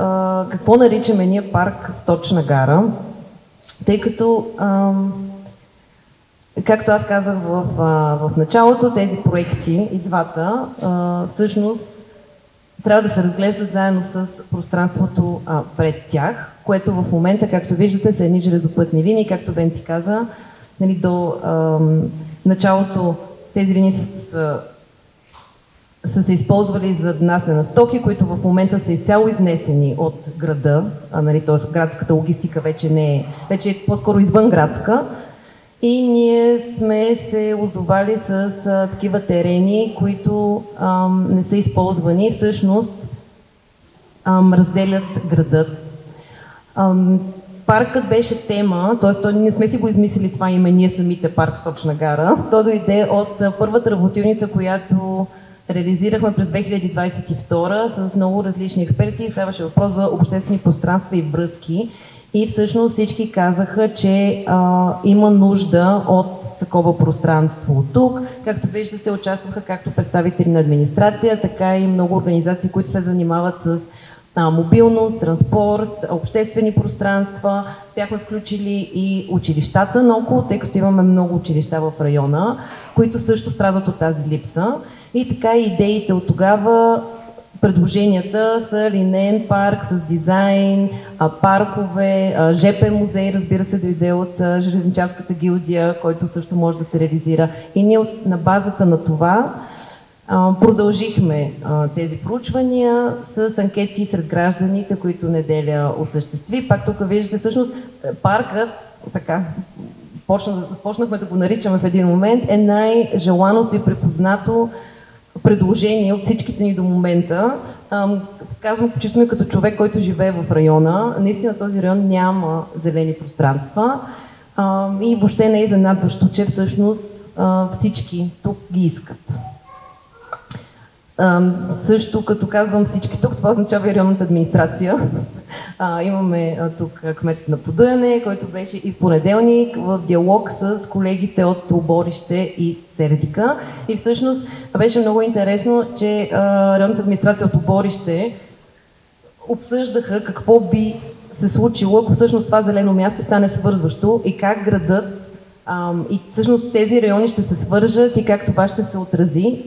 какво наричаме ние парк Сточна гара, тъй като както аз казах в началото, тези проекти и двата всъщност трябва да се разглеждат заедно с пространството пред тях, което в момента, както виждате, са едни железопътни линии, както Венци каза, нали, до началото тези линии са се използвали за донасяне на стоки, които в момента са изцяло изнесени от града, нали, т.е. градската логистика вече е по-скоро извънградска. И ние сме се озовали с такива терени, които не са използвани, всъщност разделят градът. Паркът беше тема, т.е. не сме си го измислили това име, ние самите парк Сточна гара. То дойде от първата работилница, която реализирахме през 2022 с много различни експерти. Ставаше въпрос за обществени пространства и връзки. И всъщност всички казаха, че има нужда от такова пространство тук. Както виждате, участваха както представители на администрация, така и много организации, които се занимават с мобилност, транспорт, обществени пространства. Бяхме включили и училищата наоколо, тъй като имаме много училища в района, които също страдат от тази липса. И така идеите от тогава, предложенията са линейен парк с дизайн, паркове, ЖП музей, разбира се, дойде от железничарската гилдия, който също може да се реализира. И ние на базата на това продължихме тези проучвания с анкети сред гражданите, които Неделя осъществи. Пак тук виждате, всъщност паркът, така, почнахме да го наричаме в един момент, е най-желаното и препознато предложение от всичките ни до момента. Казвам включително и като човек, който живее в района. Наистина този район няма зелени пространства и въобще не е изненадващо, че всъщност всички тук ги искат. Също като казвам всички тук, това означава и районната администрация. Имаме тук кмет на Подуяне, който беше и в понеделник в диалог с колегите от Оборище и Сердика. И всъщност беше много интересно, че районната администрация от Оборище обсъждаха какво би се случило, ако всъщност това зелено място стане свързващо и как градът и всъщност тези райони ще се свържат и как това ще се отрази.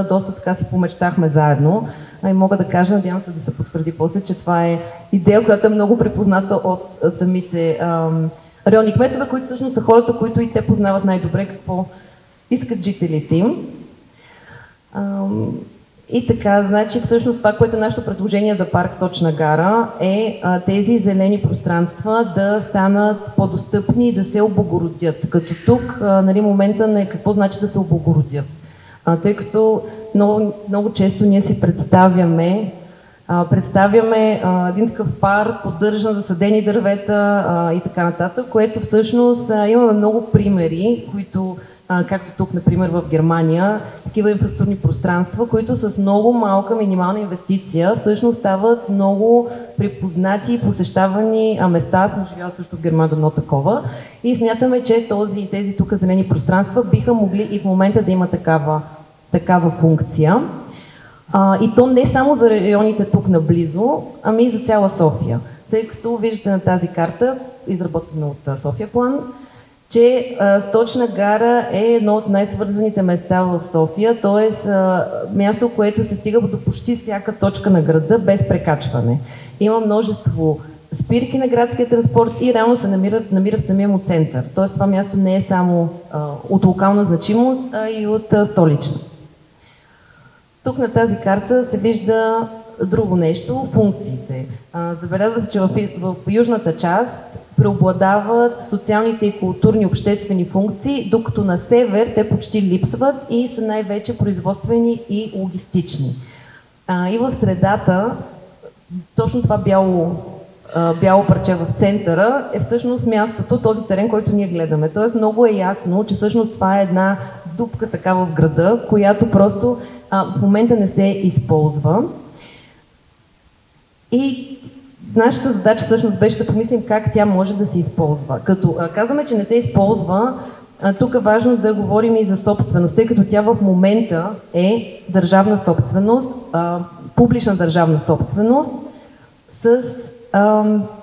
Доста така си помечтахме заедно. И мога да кажа, надявам се да се потвърди после, че това е идея, която е много препозната от самите районни кметове, които всъщност са хората, които и те познават най-добре какво искат жителите им. И така, значи всъщност това, което е нашето предложение за парк Сточна гара е тези зелени пространства да станат по-достъпни и да се облагородят. Като тук, нали, момента на какво значи да се облагородят. Тъй като много често ние си представяме един такъв парк, поддържан, засадени дървета и така нататък, което всъщност имаме много примери, които както тук, например, в Германия, такива инфраструктурни пространства, които с много малка минимална инвестиция всъщност стават много припознати и посещавани места. Аз съм живяла също в Германия до едно такова и смятаме, че тези тук зелени пространства биха могли и в момента да има такава функция. И то не само за районите тук наблизо, ами и за цяла София. Тъй като виждате на тази карта, изработена от София план, че Сточна гара е едно от най-свързаните места в София, т.е. място, което се стига до почти всяка точка на града без прекачване. има множество спирки на градския транспорт и реално се намира в самия му център. Тоест това място не е само от локална значимост, а и от столична. Тук на тази карта се вижда друго нещо – функциите. Забелязва се, че в южната част преобладават социалните и културни обществени функции, докато на север те почти липсват и са най-вече производствени и логистични. И в средата, точно това бяло парче в центъра е всъщност мястото, този терен, който ние гледаме. Тоест много е ясно, че всъщност това е една дупка така в града, която просто в момента не се използва. И нашата задача всъщност беше да помислим как тя може да се използва. Като казваме, че не се използва, тук е важно да говорим и за собственост, тъй като тя в момента е държавна собственост, публична държавна собственост с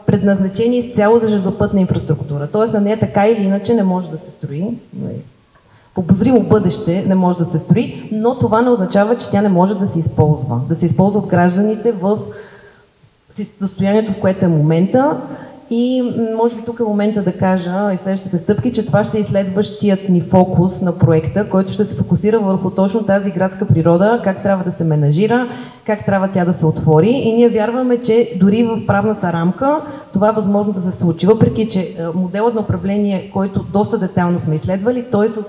предназначение изцяло за железопътна инфраструктура. Тоест на нея така или иначе не може да се строи. В обозримо бъдеще не може да се строи, но това не означава, че тя не може да се използва. Да се използва от гражданите в състоянието, в което е момента. И може би тук е момента да кажа и следващите стъпки, че това ще е следващият ни фокус на проекта, който ще се фокусира върху точно тази градска природа, как трябва да се менажира, как трябва тя да се отвори. И ние вярваме, че дори в правната рамка това е възможно да се случи. Въпреки че моделът на управление, който доста детайлно сме изследвали, той се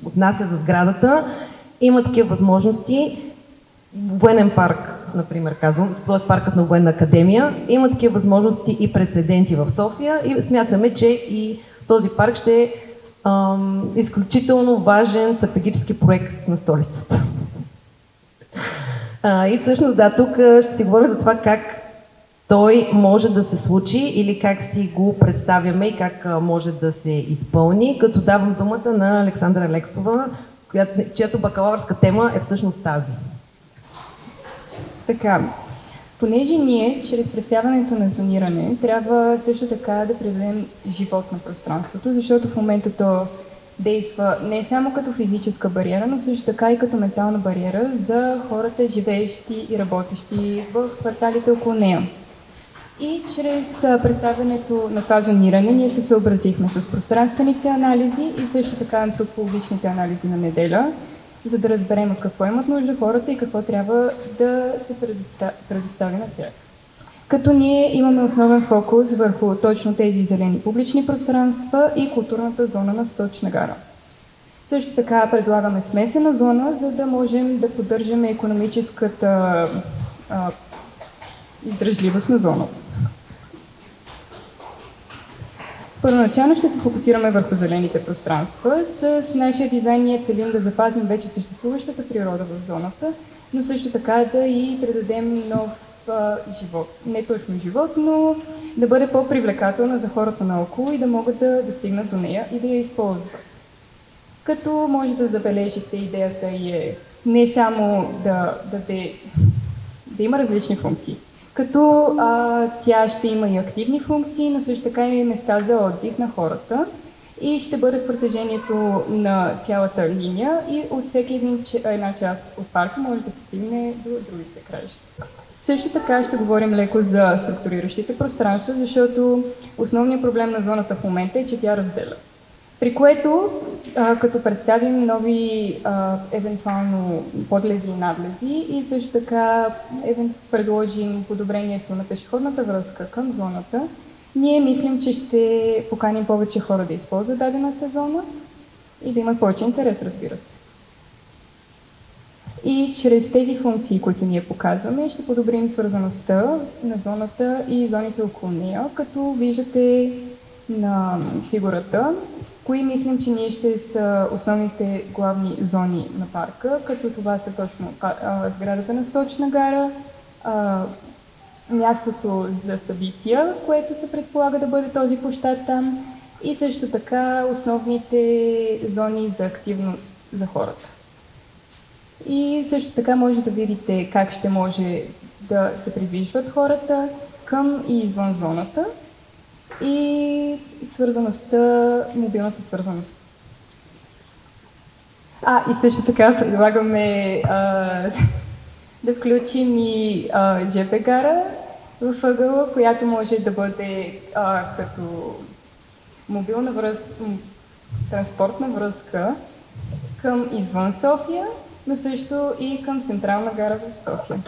отнася за сградата, има такива възможности. Военен парк, например, казвам, т.е. паркът на Военна академия, има такива възможности и прецеденти в София и смятаме, че и този парк ще е изключително важен стратегически проект на столицата. И всъщност, да, тук ще си говорим за това как той може да се случи или как си го представяме и как може да се изпълни, като давам думата на Александра Алексова, чиято бакалавърска тема е всъщност тази. Така, понеже ние, чрез представянето на зониране, трябва също така да придадем живот на пространството, защото в момента то действа не само като физическа бариера, но също така и като ментална бариера за хората, живеещи и работещи в кварталите около нея. И чрез представянето на това зониране ние се съобразихме с пространствените анализи и също така антропологичните анализи на Неделя, за да разберем от какво имат нужда хората и какво трябва да се предостави на тях. Като ние имаме основен фокус върху точно тези зелени публични пространства и културната зона на Столична гара. Също така предлагаме смесена зона, за да можем да поддържаме икономическата издръжливост на зоната. Първоначално ще се фокусираме върху зелените пространства. С нашия дизайн ние целим да запазим вече съществуващата природа в зоната, но също така да и придадем нов живот. Не точно живот, но да бъде по-привлекателна за хората наоколо и да могат да достигнат до нея и да я използват. Като може да забележите, идеята е не само да има различни функции, като тя ще има и активни функции, но също така и места за отдих на хората и ще бъде в протежението на цялата линия и от всеки една част от парка може да се стигне до другите краища. Също така ще говорим леко за структуриращите пространства, защото основният проблем на зоната в момента е, че тя разделя. При което, като представим нови евентуално подлези и надлези и също така предложим подобрението на пешеходната връзка към зоната, ние мислим, че ще поканим повече хора да използват дадената зона и да имат повече интерес, разбира се. И чрез тези функции, които ние показваме, ще подобрим свързаността на зоната и зоните около нея, като виждате на фигурата, кои мислим, че ние ще са основните главни зони на парка, като това са точно сградата на Столична гара, мястото за събития, което се предполага да бъде този площад там и също така основните зони за активност за хората. И също така може да видите как ще може да се придвижват хората към и извън зоната и свързаността, мобилната свързаност. И също така предлагаме да включим и ЖП гара в ъгъла, която може да бъде като мобилна връзка, транспортна връзка към извън София, но също и към Централна гара в София.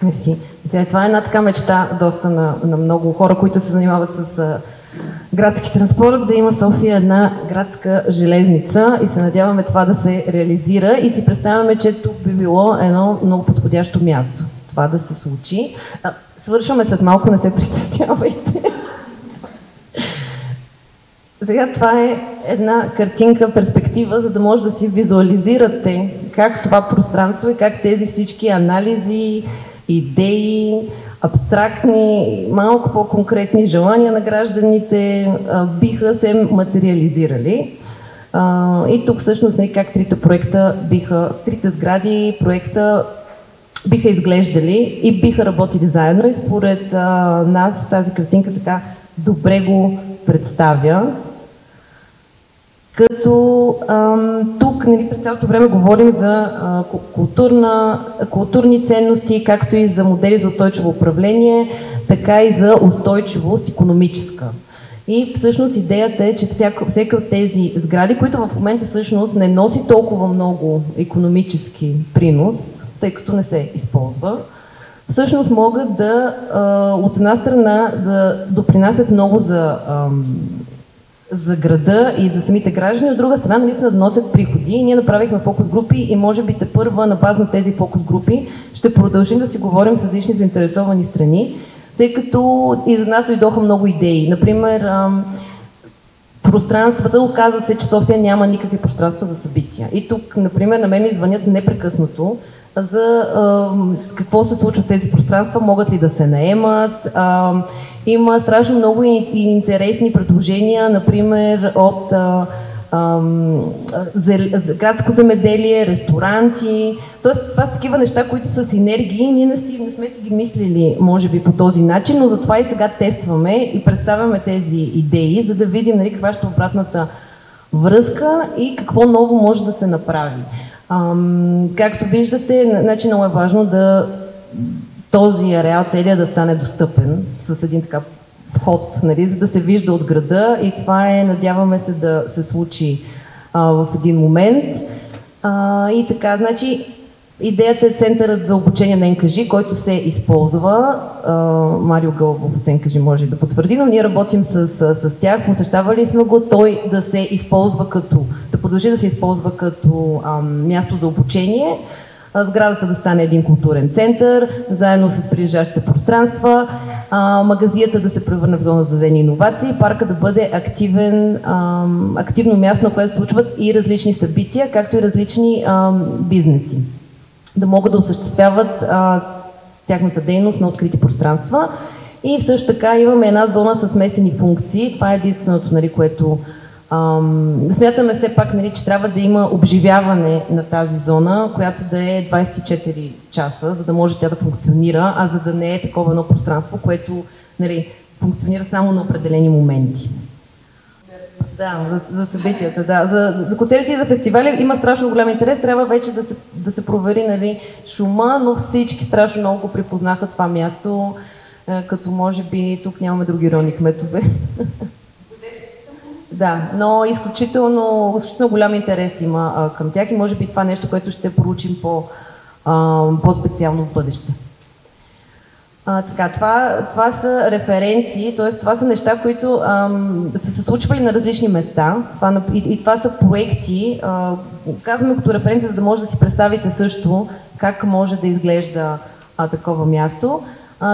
Мерси. Сега, това е една така мечта доста на много хора, които се занимават с градски транспорт, да има София една градска железница и се надяваме това да се реализира и си представяме, че тук би било едно много подходящо място това да се случи. Свършваме след малко, не се притеснявайте. Сега това е една картинка, перспектива, за да може да си визуализирате как това пространство и как тези всички анализи, идеи, абстрактни, малко по-конкретни желания на гражданите биха се материализирали. И тук всъщност как трите сгради проекта биха изглеждали и биха работили заедно и според нас тази картинка така добре го представя. Като тук през цялото време говорим за културни ценности, както и за модели за устойчиво управление, така и за устойчивост икономическа. И всъщност идеята е, че всяка от тези сгради, които в момента всъщност не носи толкова много икономически принос, тъй като не се използва, всъщност могат да, от една страна, да допринасят много за града и за самите граждани, от друга страна наистина да носят приходи. И ние направихме фокус групи и може би тепърва на база на тези фокус групи ще продължим да си говорим с различни заинтересовани страни, тъй като и за нас дойдоха много идеи. Например, пространствата, оказа се, че София няма никакви пространства за събития. И тук, например, на мен ми звънят непрекъснато за какво се случва с тези пространства, могат ли да се наемат. Има страшно много и интересни предложения, например, от градско земеделие, ресторанти. Тоест, това са такива неща, които са синергии. Ние не сме си ги мислили, може би, по този начин, но затова и сега тестваме и представяме тези идеи, за да видим каква ще е обратната връзка и какво ново може да се направи. Както виждате, много е важно този ареал целият да стане достъпен с един така вход, за да се вижда от града и това надяваме се да се случи в един момент. И така, идеята е центърът за обучение на НКЖ, който се използва. Марио Гълбов от НКЖ може да потвърди, но ние работим с тях, посещавали сме го, той да се използва да продължи да се използва като място за обучение, сградата да стане един културен център, заедно с прилежащите пространства, магазията да се превърне в зона за зелени иновации, парка да бъде активно място, на което се случват и различни събития, както и различни бизнеси, да могат да осъществяват тяхната дейност на открити пространства. И също така имаме една зона с смесени функции. Това е единственото, което смятаме все пак, че трябва да има обживяване на тази зона, която да е 24 часа, за да може тя да функционира, а за да не е такова едно пространство, което функционира само на определени моменти. Да, за събитията, да. За концертите и за фестивали има страшно голям интерес. Трябва вече да се провери шума, но всички страшно много го припознаха това място, като може би тук нямаме други районни кметове. Да, но изключително голям интерес има към тях и може би това е нещо, което ще проучим по-специално в бъдеще. Това са референции, т.е. това са неща, които са се случвали на различни места. И това са проекти, казваме като референция, за да може да си представите също как може да изглежда такова място.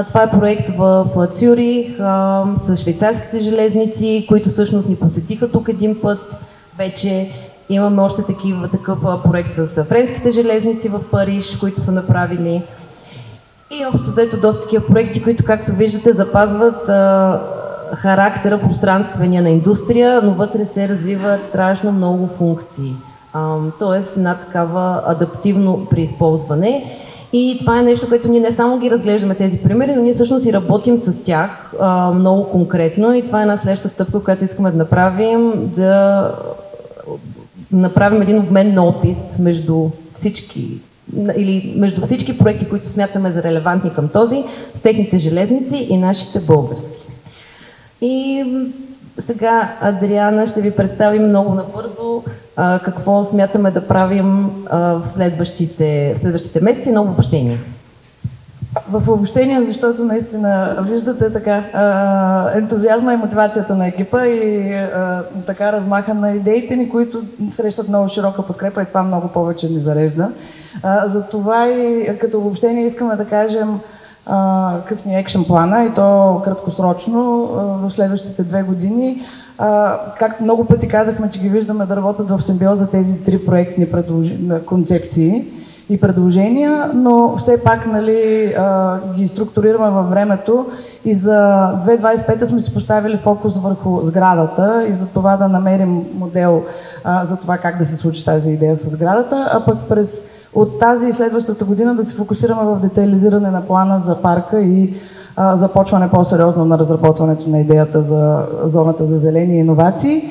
Това е проект в Цюрих с швейцарските железници, които всъщност ни посетиха тук един път. Вече имаме още такъв проект с френските железници в Париж, които са направили. И общо взето доста такива проекти, които, както виждате, запазват характера пространствения на индустрия, но вътре се развиват страшно много функции. Тоест една такава адаптивно преизползване. И това е нещо, което ние не само ги разглеждаме тези примери, но ние всъщност и работим с тях много конкретно и това е една следваща стъпка, която искаме да направим един обмен на опит между всички или между всички проекти, които смятаме за релевантни към този, с техните железници и нашите български. И сега, Адриана, ще ви представим много набързо какво смятаме да правим в следващите месеци на обобщение. В обобщение, защото наистина виждате така ентузиазма и мотивацията на екипа и така размаха на идеите ни, които срещат много широка подкрепа и това много повече ни зарежда. Затова и като обобщение искаме да кажем какъв ни е екшен плана и то краткосрочно в следващите 2 години. Както много пъти казахме, че ги виждаме да работят в симбиоза тези 3 проектни концепции и предложения, но все пак ги структурираме във времето и за 2025 сме си поставили фокус върху сградата и за това да намерим модел за това как да се случи тази идея с сградата, а пък от тази и следващата година да се фокусираме в детайлизиране на плана за парка и започване по-сериозно на разработването на идеята за зоната за зелени иновации.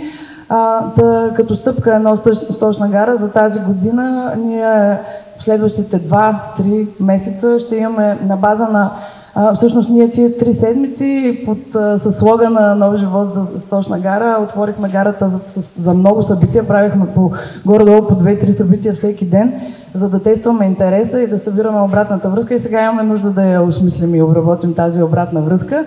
Като стъпка едно Сточна гара за тази година ние в следващите 2-3 месеца ще имаме на база на всъщност ние тия 3 седмици със слогана Нов живот за Сточна гара отворихме гарата за много събития, правихме горе-долу по 2-3 събития всеки ден, за да тестваме интереса и да събираме обратната връзка и сега имаме нужда да я осмислим и обработим тази обратна връзка,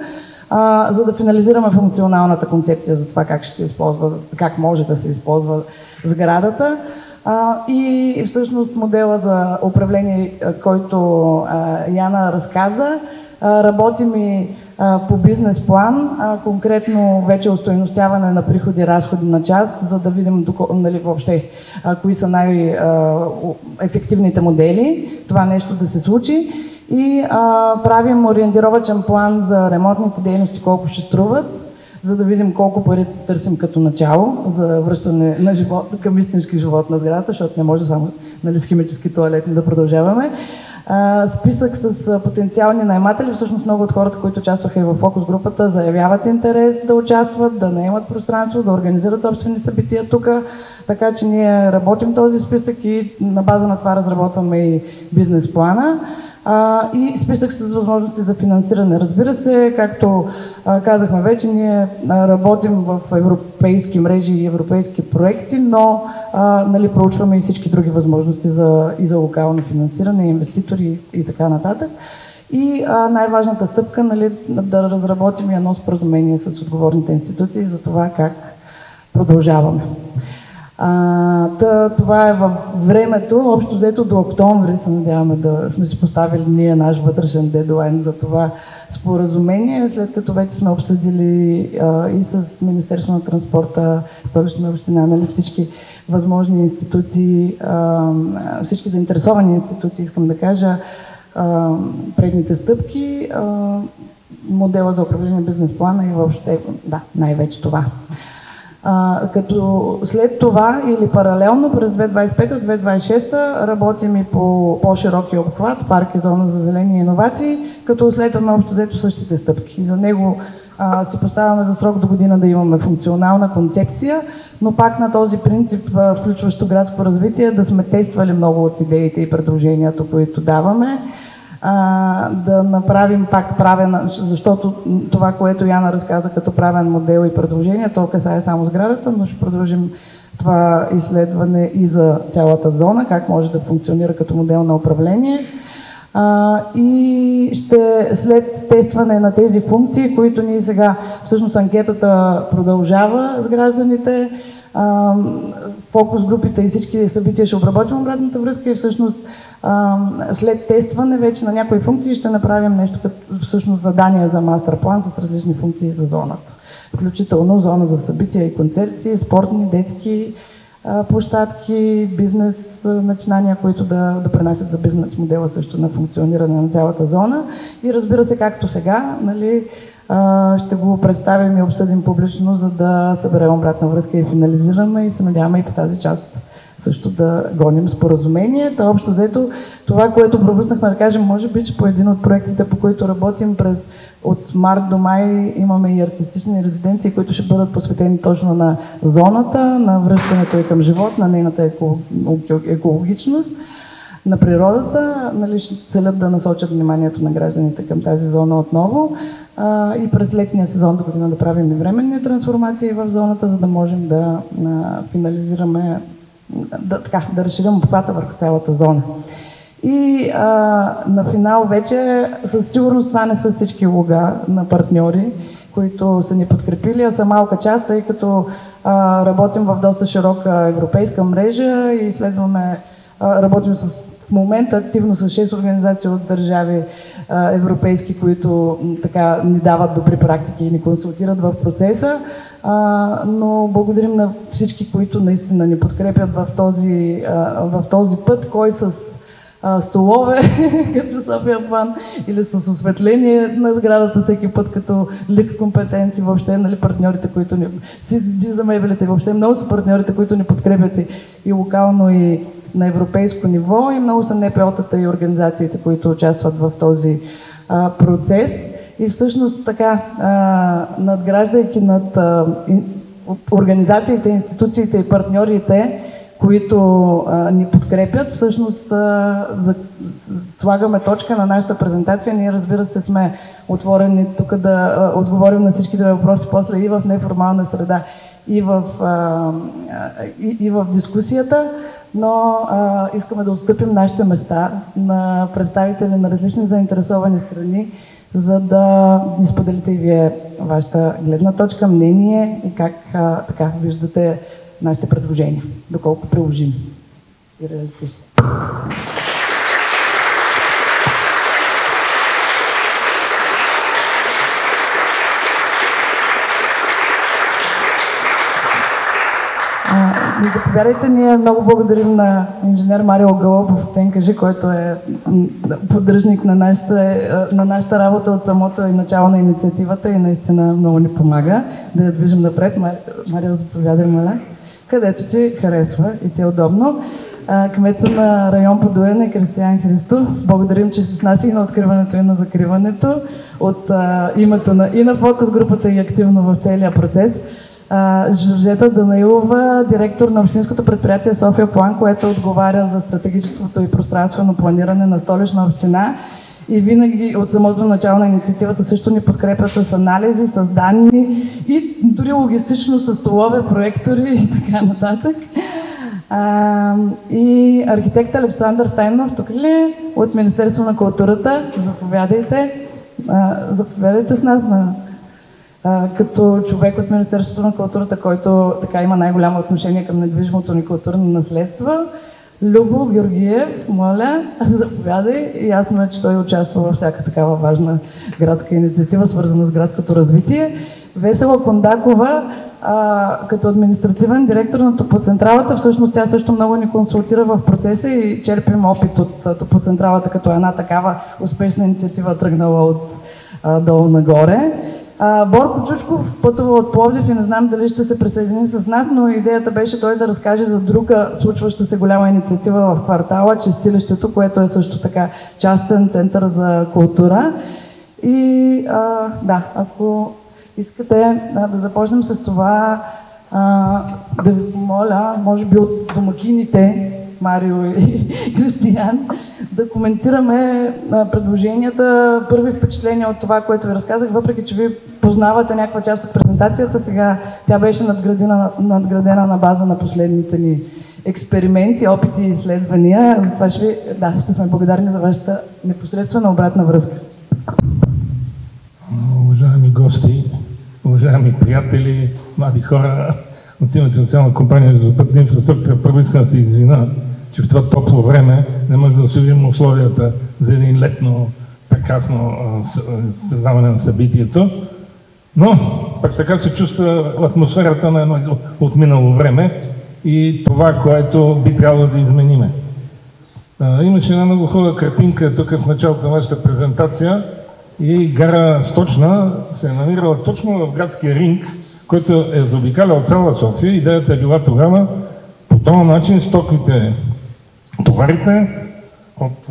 за да финализираме функционалната концепция за това как ще се използва, как може да се използва сградата. И всъщност модела за управление, който Яна разказа, работим и по бизнес план, конкретно вече устойностяване на приходи и разходи на част, за да видим въобще кои са най-ефективните модели, това нещо да се случи. И правим ориентировачен план за ремонтните дейности, колко ще струват, за да видим колко пари търсим като начало за връщане на живот, към истински живот на сградата, защото не може само с химически тоалетни да продължаваме. Списък с потенциални наематели, всъщност много от хората, които участваха и в фокус групата, заявяват интерес да участват, да наемат пространство, да организират собствени събития тук, така че ние работим този списък и на база на това разработваме и бизнес плана. И списък с възможности за финансиране. Разбира се, както казахме вече, ние работим в европейски мрежи и европейски проекти, но проучваме и всички други възможности и за локално финансиране, инвеститори и така нататък. И най-важната стъпка да разработим едно споразумение с отговорните институции за това как продължаваме. Това е във времето, общо взето до октомври се надяваме да сме си поставили ние наш вътрешен дедлайн за това споразумение, след като вече сме обсъдили и с Министерство на транспорта, Столична община, всички възможни институции, всички заинтересовани институции, искам да кажа, предните стъпки, модела за управление на бизнес плана и въобще, най-вече това. Като след това или паралелно през 2025-2026 работим и по по-широки обхват, парк и зона за зелени иновации, като следваме общо взето същите стъпки. И за него си поставяме за срок до година да имаме функционална концепция, но пак на този принцип, включващо градско развитие, да сме тествали много от идеите и предложенията, които даваме. Да направим пак правен, защото това, което Яна разказа като правен модел и предложение, то касае само сградата, но ще продължим това изследване и за цялата зона, как може да функционира като модел на управление. И ще след тестване на тези функции, които ние сега, всъщност анкетата продължава с гражданите, фокус групите и всички събития ще обработим обратната връзка и всъщност след тестване вече на някои функции ще направим нещо като всъщност задание за мастер план с различни функции за зоната. Включително зона за събития и концерти, спортни, детски площадки, бизнес начинания, които да допринасят за бизнес модела също на функциониране на цялата зона. И разбира се, както сега, ще го представим и обсъдим публично, за да съберем обратна връзка и финализираме и се надяваме и по тази част също да гоним споразумение. Общо взето това, което пропуснахме да кажем, може би, че по един от проектите, по които работим от март до май, имаме и артистични резиденции, които ще бъдат посветени точно на зоната, на връщането и към живот, на нейната екологичност. на природата, нали, ще целят да насочат вниманието на гражданите към тази зона отново и през летния сезон до година да правим и временни трансформации в зоната, за да можем да финализираме, да разширим обхвата върху цялата зона. И на финал вече със сигурност това не са всички луга на партньори, които са ни подкрепили, а са малка част, тъй като работим в доста широка европейска мрежа и работим в момента активно с 6 организации от държави европейски, които така ни дават добри практики и ни консултират в процеса. Но благодарим на всички, които наистина ни подкрепят в този път, кой с столове, като София план, или с осветление на сградата всеки път, като лик компетенции, въобще, нали, партньорите, които ни за мебелите, въобще много са партньорите, които ни подкрепят и локално, и на европейско ниво, и много са НПО-тата и организациите, които участват в този процес. И всъщност така, надграждайки над организациите, институциите и партньорите, които ни подкрепят, всъщност слагаме точка на нашата презентация. Ние, разбира се, сме отворени тук да отговорим на всичките въпроси после и в неформална среда, и в дискусията, но искаме да отстъпим нашите места на представители на различни заинтересовани страни, за да ни споделите и вие вашата гледна точка, мнение и как така виждате нашите предложения, доколко приложим и реалистични. Заповядайте, ние много благодарим на инженер Марио Галопов от НКЖ, който е поддръжник на нашата работа от самото и начало на инициативата и наистина много ни помага да я движим напред. Марио, заповядай, моля. Където ти харесва и ти е удобно. Кмета на район Подуяне Кристиян Христов. Благодарим, че си с нас и на откриването, и на закриването от името на фокус групата и активно в целия процес. Жоржета Данаилова, директор на Общинското предприятие София План, което отговаря за стратегическото и пространствено планиране на Столична община. И винаги от самото начало на инициативата също ни подкрепят с анализи, с данни и дори логистично с столове, проектори и така нататък. И архитект Александър Стайнов, тук ли от Министерство на културата? Заповядайте. Заповядайте с нас като човек от Министерството на културата, който така има най-голямо отношение към недвижимото ни културно наследство. Любо Георгиев, моля, заповядай. Ясно е, че той участва във всяка такава важна градска инициатива, свързана с градското развитие. Весела Кондакова, като административен директор на Топоцентралата, всъщност тя също много ни консултира в процеса и черпим опит от Топоцентралата, като една такава успешна инициатива тръгнала от долу нагоре. Борко Чучков пътува от Пловдив и не знам дали ще се присъедини с нас, но идеята беше той да разкаже за друга случваща се голяма инициатива в квартала, Чистилището, което е също така частен център за култура. И ако искате да започнем с това, да ви помоля, може би от домакините, Марио и Кристиян, да коментираме предложенията, първи впечатления от това, което ви разказах, въпреки че ви познавате някаква част от презентацията, сега тя беше надградена на база на последните ни експерименти, опити и изследвания. Затова ще сме благодарни за вашата непосредствена обратна връзка. Уважаеми гости, уважаеми приятели, млади хора, от името на Национална компания за пътна инфраструктура, първо искам да се извина, че в това топло време не може да осигурим условията за един летно прекрасно създаване на събитието. Но пак така се чувства атмосферата на едно отминало време и това, което би трябвало да измениме. Имаше една много хубава картинка тук в началото на вашата презентация и гара Сточна се е намирала точно в градския ринг, който е заобикалял цяла София. Идеята е била тогава по този начин стоките, товарите от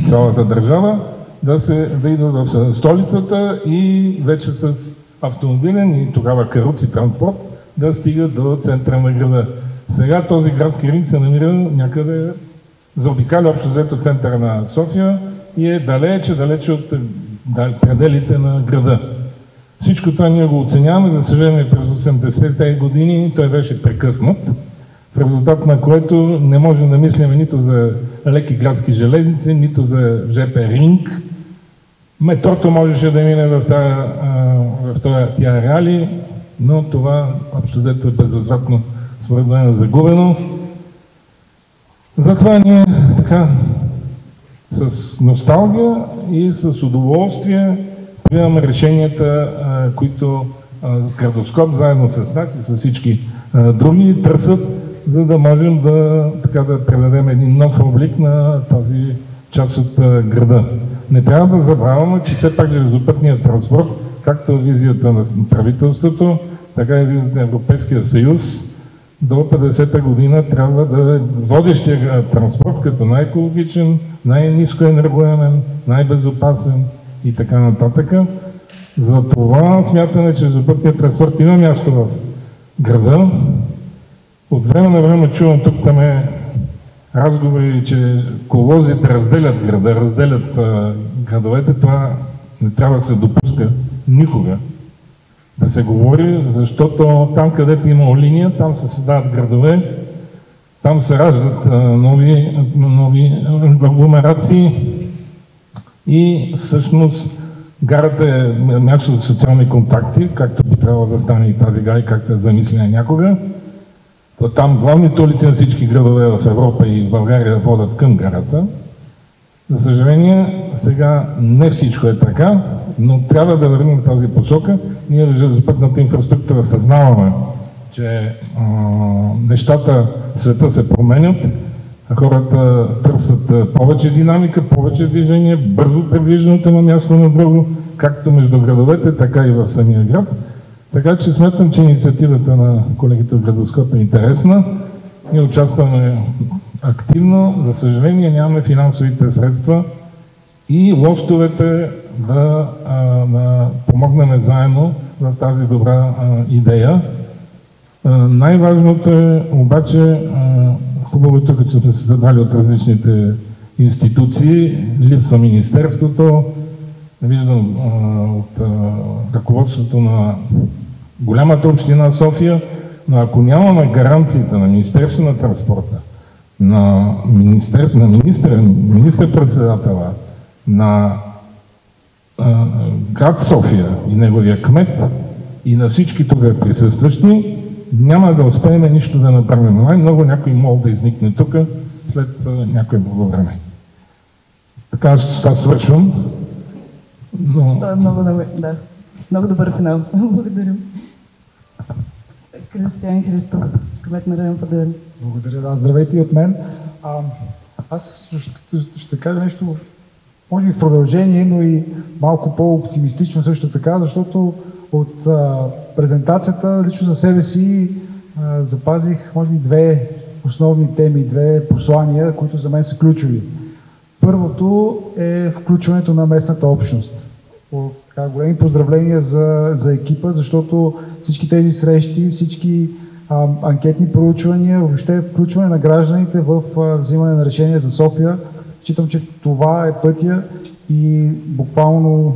цялата държава да идват в столицата и вече с автомобилен и тогава каруци транспорт да стигат до центъра на града. Сега този градски ринг се намира някъде заобикаля общо взето центъра на София и е далече от пределите на града. Всичко това ние го оценяваме, за съжаление през 80-те години той беше прекъснат, в резултат на което не можем да мислим нито за леки градски железници, нито за ЖП ринг. Метрото можеше да мине в тези ареали, но това общо взето е безвъзвратно според мен загубено. Затова ние така с носталгия и с удоволствие приемаме решенията, които Градоскоп заедно с нас и с всички други търсят, за да можем да предадем един нов облик на тази част от града. Не трябва да забравяме, че все пак железопътният транспорт, както е визията на правителството, така и визията на Европейския съюз, до 50-та година трябва да е водещия транспорт като най-екологичен, най-ниско енергоемен, най-безопасен и така нататък. Затова смятаме, че железопътният транспорт има място в града. От време на време чувам тук там разговори, че колозите разделят града, разделят градовете. Това не трябва да се допуска никога да се говори, защото там, където има линия, там се създават градове, там се раждат нови агломерации и всъщност гарата е място за социални контакти, както би трябвало да стане и тази гара, както е замислена някога. Там главните улици на всички градове в Европа и в България водят към гарата. За съжаление, сега не всичко е така, но трябва да вървим в тази посока. Ние в железопътната инфраструктура съзнаваме, че нещата в света се променят, хората търсят повече динамика, повече движение, бързо придвижването на място на друго, както между градовете, така и в самия град. Така че смятам, че инициативата на колегите от Градоскоп е интересна. Ние участваме активно. За съжаление нямаме финансовите средства и лостовете да помогнем заедно в тази добра идея. Най-важното е обаче, хубаво е тук, че сме се събрали от различните институции, липсва Министерството, виждам от ръководството на голямата община София, но ако нямаме гаранциите на Министерство на транспорта, на министър-председателя, на град София и неговия кмет и на всички тук присъстващи, няма да успеем нищо да направим. Най-много някой мол да изникне тук след някое много време. Така аз свършвам. Но... Да, много добър финал. Благодарим. Кристиан Христов, кмет на район Подуяне. Благодаря, да. Здравейте и от мен. Аз ще кажа нещо, може би в продължение, но и малко по-оптимистично също така, защото от презентацията лично за себе си запазих, може би, две основни теми, две послания, които за мен са ключови. Първото е включването на местната общност. Големи поздравления за екипа, защото всички тези срещи, всички анкетни проучвания, въобще включване на гражданите в взимане на решения за София, считам, че това е пътя и буквално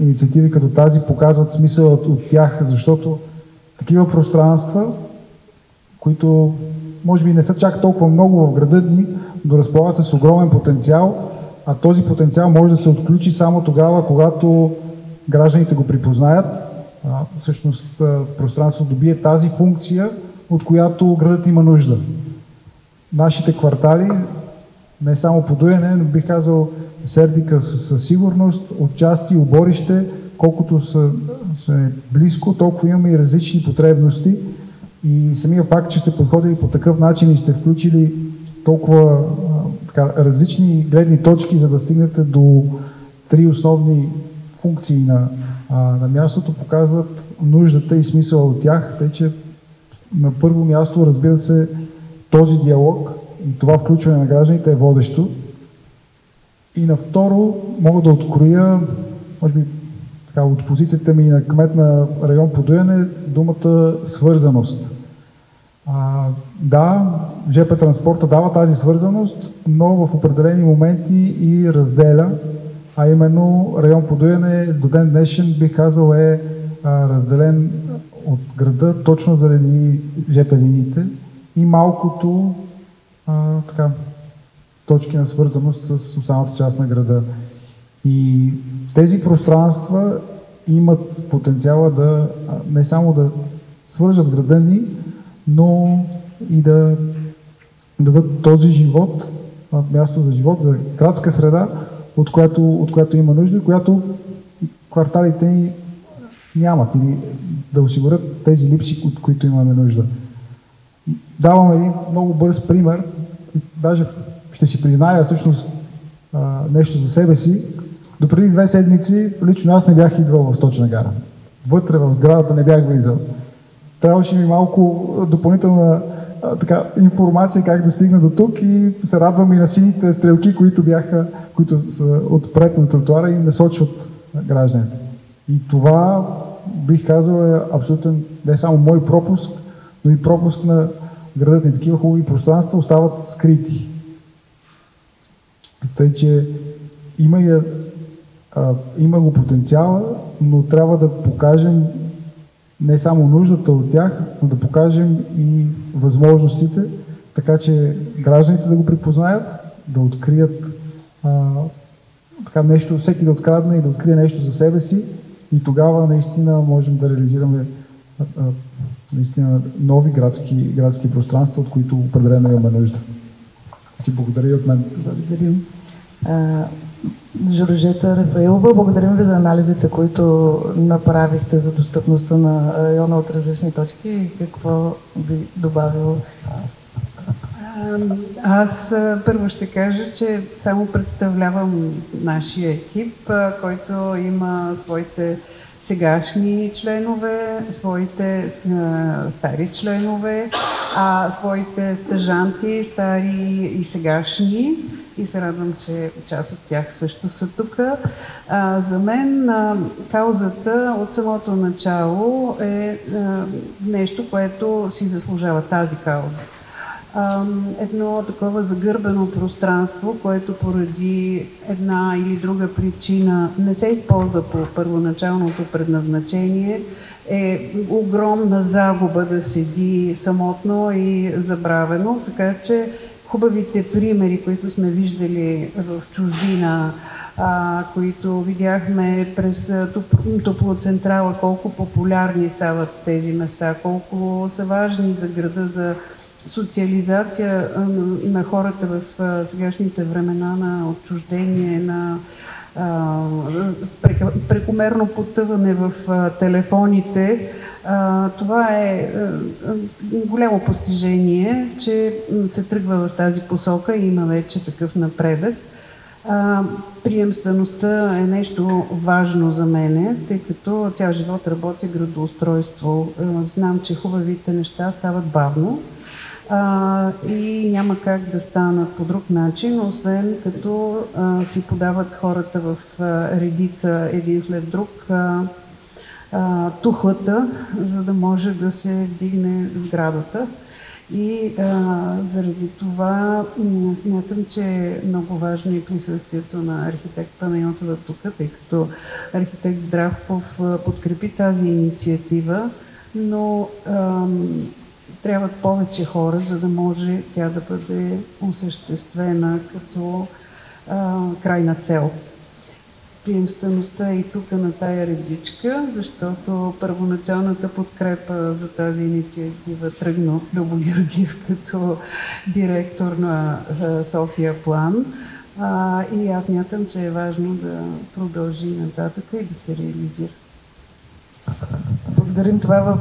инициативи като тази показват смисъл от тях, защото такива пространства, които може би не са чак толкова много в града ни, но разполагат с огромен потенциал, а този потенциал може да се отключи само тогава, когато гражданите го припознаят. Всъщност пространството добие тази функция, от която градът има нужда. Нашите квартали, не само Подуяне, но бих казал Сердика със сигурност, отчасти Оборище, колкото сме близко, толкова имаме и различни потребности. И самия факт, че сте подходили по такъв начин и сте включили толкова различни гледни точки, за да стигнете до три основни функции на мястото, показват нуждата и смисъла от тях. Тъй, че на първо място, разбира се, този диалог и това включване на гражданите е водещо. И на второ, мога да откроя, може би от позицията ми на кмет на район Подуяне, думата свързаност. Да, ЖП транспорта дава тази свързаност, но в определени моменти и разделя, а именно район Подуяне до ден днешен бих казал е разделен от града точно заради ЖП линиите и малкото точки на свързаност с останалата част на града. И тези пространства имат потенциала да не само да свържат града ни, но и да дадат този живот, място за живот, за градска среда, от която има нужда, която кварталите ни нямат, или да осигурят тези липси, от които имаме нужда. Давам един много бърз пример, даже ще си призная всъщност нещо за себе си. До преди 2 седмици лично аз не бях идвал в Сточна гара. Вътре в сградата не бях влизал. Трябваше ми малко допълнителна информация как да стигна до тук и се радвам и на сините стрелки, които са отпред на тротуара и насочват гражданите. И това, бих казал, е абсолютен не само мой пропуск, но и пропуск на градът ни. Такива хубави пространства остават скрити. Тъй, че има го потенциала, но трябва да покажем не само нуждата от тях, но да покажем и възможностите, така че гражданите да го припознаят, да открият нещо, всеки да открадне и да открие нещо за себе си и тогава наистина можем да реализираме наистина нови градски пространства, от които определено имаме нужда. Ти благодаря от мен. Благодарим. Жоржета Рафаилова, благодарим ви за анализите, които направихте за достъпността на района от различни точки и какво би добавил? Аз първо ще кажа, че само представлявам нашия екип, който има своите сегашни членове, своите стари членове, своите стажанти, стари и сегашни. И се радвам, че част от тях също са тук. За мен каузата от самото начало е нещо, което си заслужава тази кауза. Едно такова загърбено пространство, което поради една или друга причина не се използва по първоначалното предназначение, е огромна загуба да седи самотно и забравено, така че хубавите примери, които сме виждали в чужбина, които видяхме през Топлоцентрала, колко популярни стават тези места, колко са важни за града, за социализация на хората в сегашните времена на отчуждение, на прекомерно потъване в телефоните. Това е голямо постижение, че се тръгва в тази посока и има вече такъв напредък. Приемствеността е нещо важно за мене, тъй като цял живот работя градоустройство. Знам, че хубавите неща стават бавно и няма как да станат по друг начин, освен като си подават хората в редица един след друг тухлата, за да може да се вдигне сградата. И заради това смятам, че е много важно и присъствието на архитект Панайотова тук, тъй като архитект Здравков подкрепи тази инициатива, но трябват повече хора, за да може тя да бъде осъществена като крайна цел. Приемствеността е и тук на тая редичка, защото първоначалната подкрепа за тази инициатива тръгна от Любо Георгиев като директор на София План. И аз мятам, че е важно да продължи нататък и да се реализира. Благодарим. Това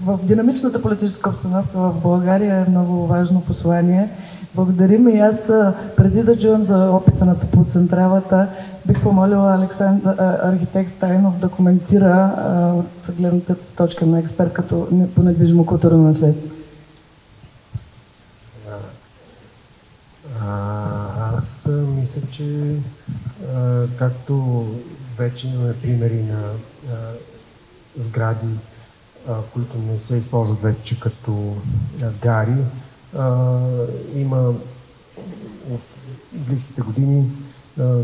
в динамичната политическа обстановка в България е много важно послание. Благодарим и аз, преди да чуем за опита на Топлоцентралата, бих помолила архитект Стайнов да коментира от гледната точка на експерт като по недвижимо културно наследство. Аз мисля, че както вече имаме примери на сгради, които не се използват вече като гари, Има в близките години,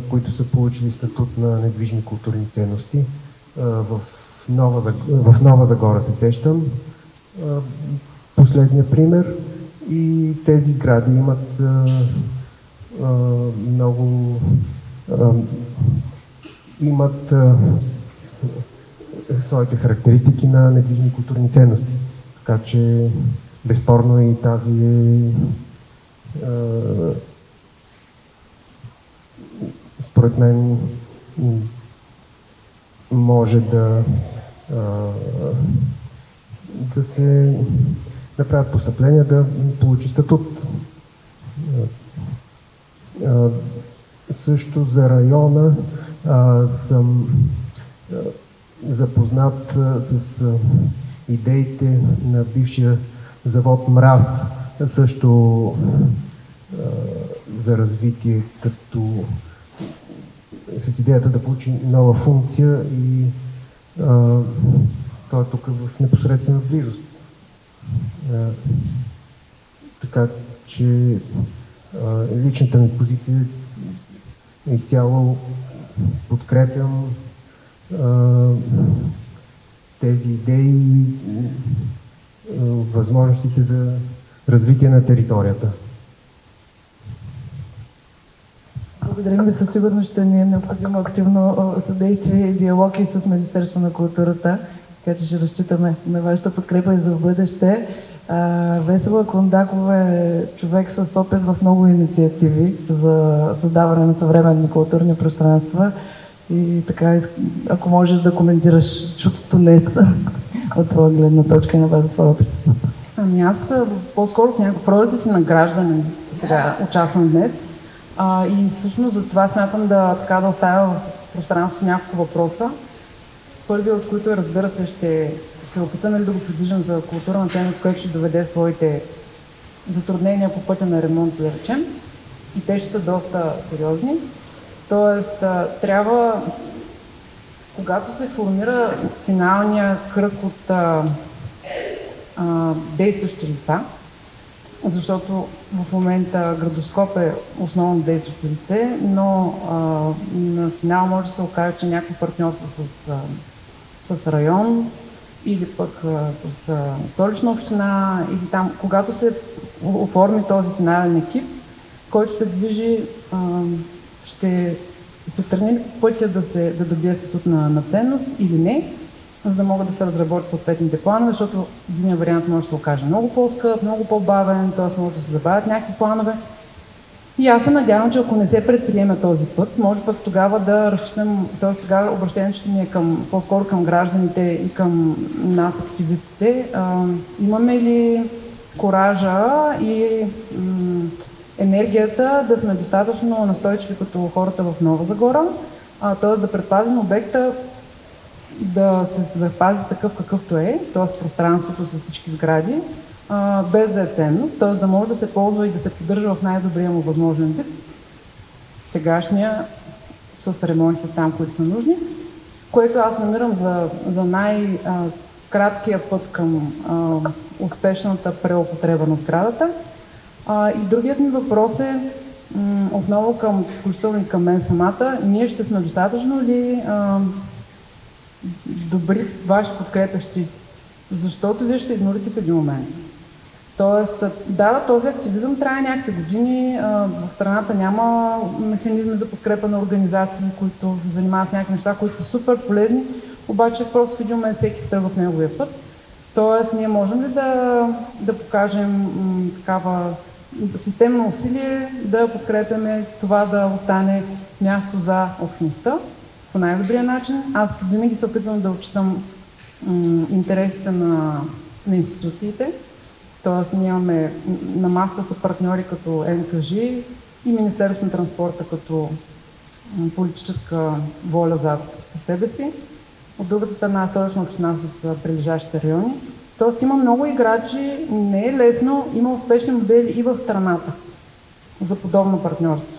които са получили статут на недвижими културни ценности. В Нова Загора се сещам. Последния пример. И тези сгради имат много своите характеристики на недвижими културни ценности. Така че безспорно и тази според мен може да се направят постъпления да получи статут. Също за района съм запознат с идеите на бившия завод Мраз, също за развитие, като с идеята да получи нова функция и той е тук в непосредствена близост. Така че личната ми позиция изцяло подкрепям тези идеи и възможностите за развитие на територията. Благодарим ви, със сигурност ще ни е необходимо активно съдействие и диалог и с Министерство на културата, така че ще разчитаме на вашата подкрепа и за в бъдеще. Весела Кондакова е човек с опит в много инициативи за създаване на съвременни културни пространства и така, ако можеш да коментираш чутото днес от твоя гледна точка и на база твоя опит. Ами аз по-скоро в ролята си на гражданин сега участвам днес и всъщност за това смятам да оставя в пространството няколко въпроса. Първият от които, разбира се, ще се опитаме ли да го придвижим за културна ценност, което ще доведе своите затруднения по пътя на ремонт, да речем. И те ще са доста сериозни. Тоест, трябва, когато се формира финалния кръг от действащи лица, защото в момента Градоскоп е основно действащо лице, но на финал може да се окаже, че някакво партньорство с район или пък с Столична община, или там, когато се оформи този финален екип, който ще движи, ще се тръгне пътя да добие статут на ценност или не, за да могат да се разработят съответните планове, защото един вариант може да се окаже много по-скъп, много по-бавен, т.е. може да се забавят някакви планове. И аз се надявам, че ако не се предприеме този път, може пък тогава да разчитам, т.е. тогава обращението ще ми е по-скоро към гражданите и към нас, активистите. Имаме ли коража и енергията да сме достатъчно настойчиви като хората в Нова Загора, т.е. да предпазим обекта, да се запази такъв какъвто е, т.е. пространството с всички сгради, без да е ценност, т.е. да може да се ползва и да се поддържа в най-добрия му възможен вид. Сегашния с ремонтите там, които са нужни, което аз намирам за най-краткия път към успешната преупотреба на сградата. И другият ми въпрос е отново включително и към мен самата. Ние ще сме достатъчно ли добри ваши подкрепящи, защото вие ще се изнурите в един момент. Тоест, да, този активизъм трябва някакви години. В страната няма механизми за подкрепа на организации, които се занимават с някакви неща, които са супер полезни, обаче просто в един момент всеки се тръгва в неговия път. Тоест, ние можем ли да покажем такава системно усилие, да подкрепяме това да остане място за общността по най-добрия начин. Аз винаги се опитвам да отчитам интересите на институциите. Тоест, ние имаме на масата са партньори като НКЖ и Министерство на транспорта като политическа воля зад себе си. От другата страна Столична община с прилежащите райони. Тоест има много играчи, не е лесно, има успешни модели и в страната за подобно партньорство.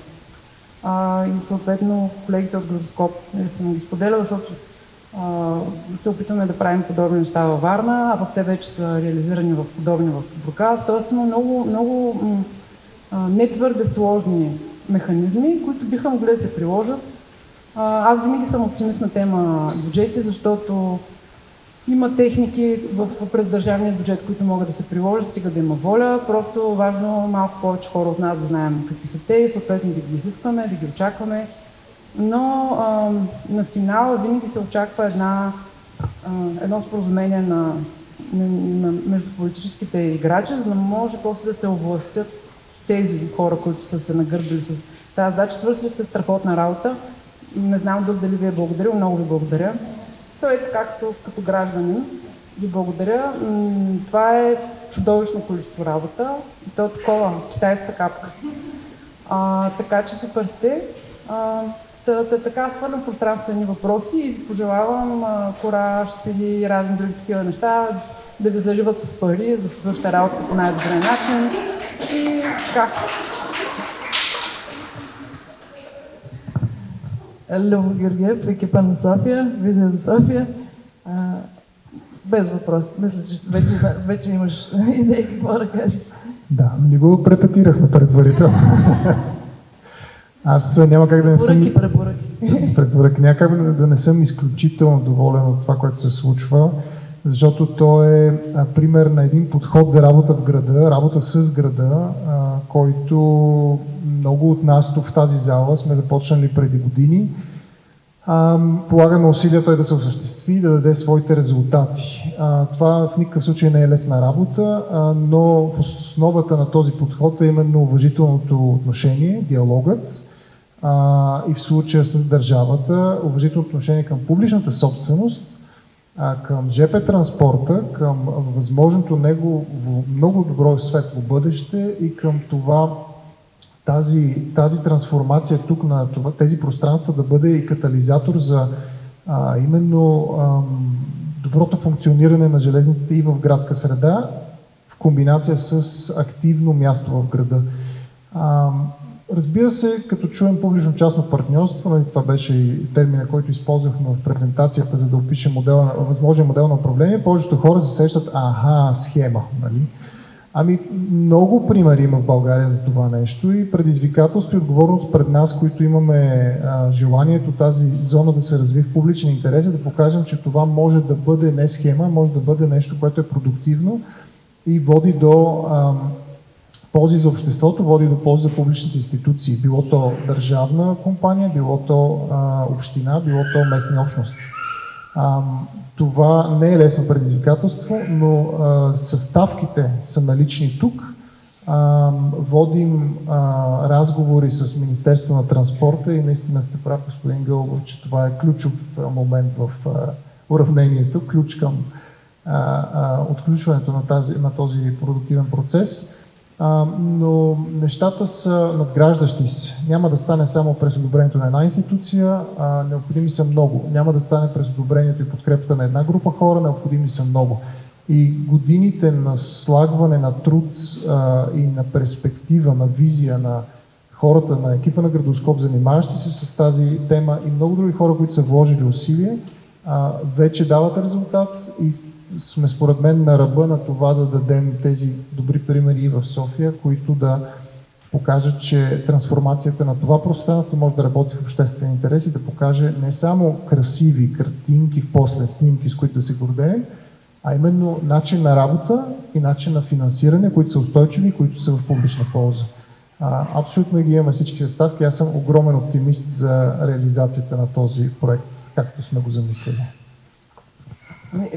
И съответно колегите от Градоскоп съм ги споделяла, защото се опитваме да правим подобни неща във Варна, а пък те вече са реализирани в подобни в Бургас. Тоест има много не твърде сложни механизми, които биха могли да се приложат. Аз винаги съм оптимист на тема бюджети, защото има техники през държавния бюджет, които могат да се приложат, стига да има воля. Просто важно малко повече хора от нас да знаем какви са те и съответно да ги изискваме, да ги очакваме. Но на финала винаги се очаква едно споразумение между политическите играчи, за да може после да се овластят тези хора, които са се нагърбили с тази задача. Свършили сте страхотна работа. Не знам дали ви е благодарил, много ви благодаря. Съвет, като гражданин, ви благодаря. Това е чудовищно количество работа. И то е такова, китайска капка. Така че супер сте. Така свърнам пространствени въпроси и ви пожелавам кораж, сили и разни други такива неща, да ви заливат с пари, за да се свършите работа по най-добрия начин. И така. Любо Георгиев, екипа на София, Визия за София. Без въпрос. Мисля, че вече имаш идея какво да кажеш. Да, не го препетирахме предварително. Аз няма как да не съм... Препоръки. Няма как да не съм изключително доволен от това, което се случва, защото то е пример на един подход за работа в града, работа с града, който много от нас тук в тази зала сме започнали преди години. Полагаме усилия той да се осъществи и да даде своите резултати. Това в никакъв случай не е лесна работа, но в основата на този подход е именно уважителното отношение, диалогът, и в случая с държавата, уважителното отношение към публичната собственост, към ЖП транспорта, към възможното негово много добро и светло бъдеще и към това тази трансформация тук на тези пространства да бъде и катализатор за именно доброто функциониране на железниците и в градска среда, в комбинация с активно място в града. Разбира се, като чуем публично-частно партньорство, това беше и термина, който използвахме в презентацията, за да опишем възможен модел на управление, повечето хора се сещат, схема, нали? Много примери има в България за това нещо и предизвикателство и отговорност пред нас, които имаме желанието тази зона да се развие в публичен интерес, да покажем, че това може да бъде не схема, може да бъде нещо, което е продуктивно и води до ползи за обществото, води до ползи за публичните институции. Било то държавна компания, било то община, било то местни общности. Това не е лесно предизвикателство, но съставките са налични тук. Водим разговори с Министерство на транспорта и наистина сте прав, господин Гълбов, че това е ключов момент в уравнението, ключ към отключването на този продуктивен процес. Но нещата са надграждащи се. Няма да стане само през одобрението на една институция, необходими са много. Няма да стане през одобрението и подкрепата на една група хора, необходими са много. И годините на слагване на труд и на перспектива, на визия на хората, на екипа на Градоскоп, занимаващи се с тази тема и много други хора, които са вложили усилия, вече дават резултат и сме според мен на ръба на това да дадем тези добри примери и в София, които да покажат, че трансформацията на това пространство може да работи в обществен интерес и да покаже не само красиви картинки, после снимки, с които да се гордеем, а именно начин на работа и начин на финансиране, които са устойчиви, които са в публична полза. Абсолютно ги имаме всички съставки. Аз съм огромен оптимист за реализацията на този проект, както сме го замислили.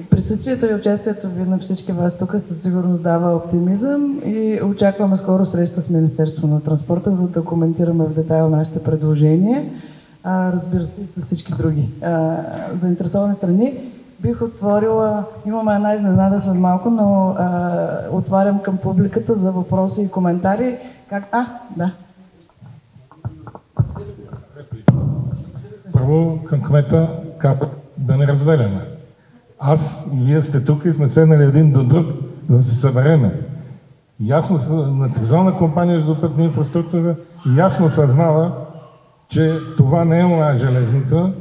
Присъствието и участието ви на всички вас тук със сигурност дава оптимизъм и очакваме скоро среща с Министерство на транспорта, за да коментираме в детайл нашите предложения. Разбира се и с всички други заинтересовани страни. Бих отворила, имаме една изненада след малко, но отварям към публиката за въпроси и коментари. Да. Първо към кмета, как да не разделяме. Аз и вие сте тук и сме седнали един до друг, за да се събереме. Ясно на Държавна компания железопътна инфраструктура ясно съзнава, че това не е моя железница,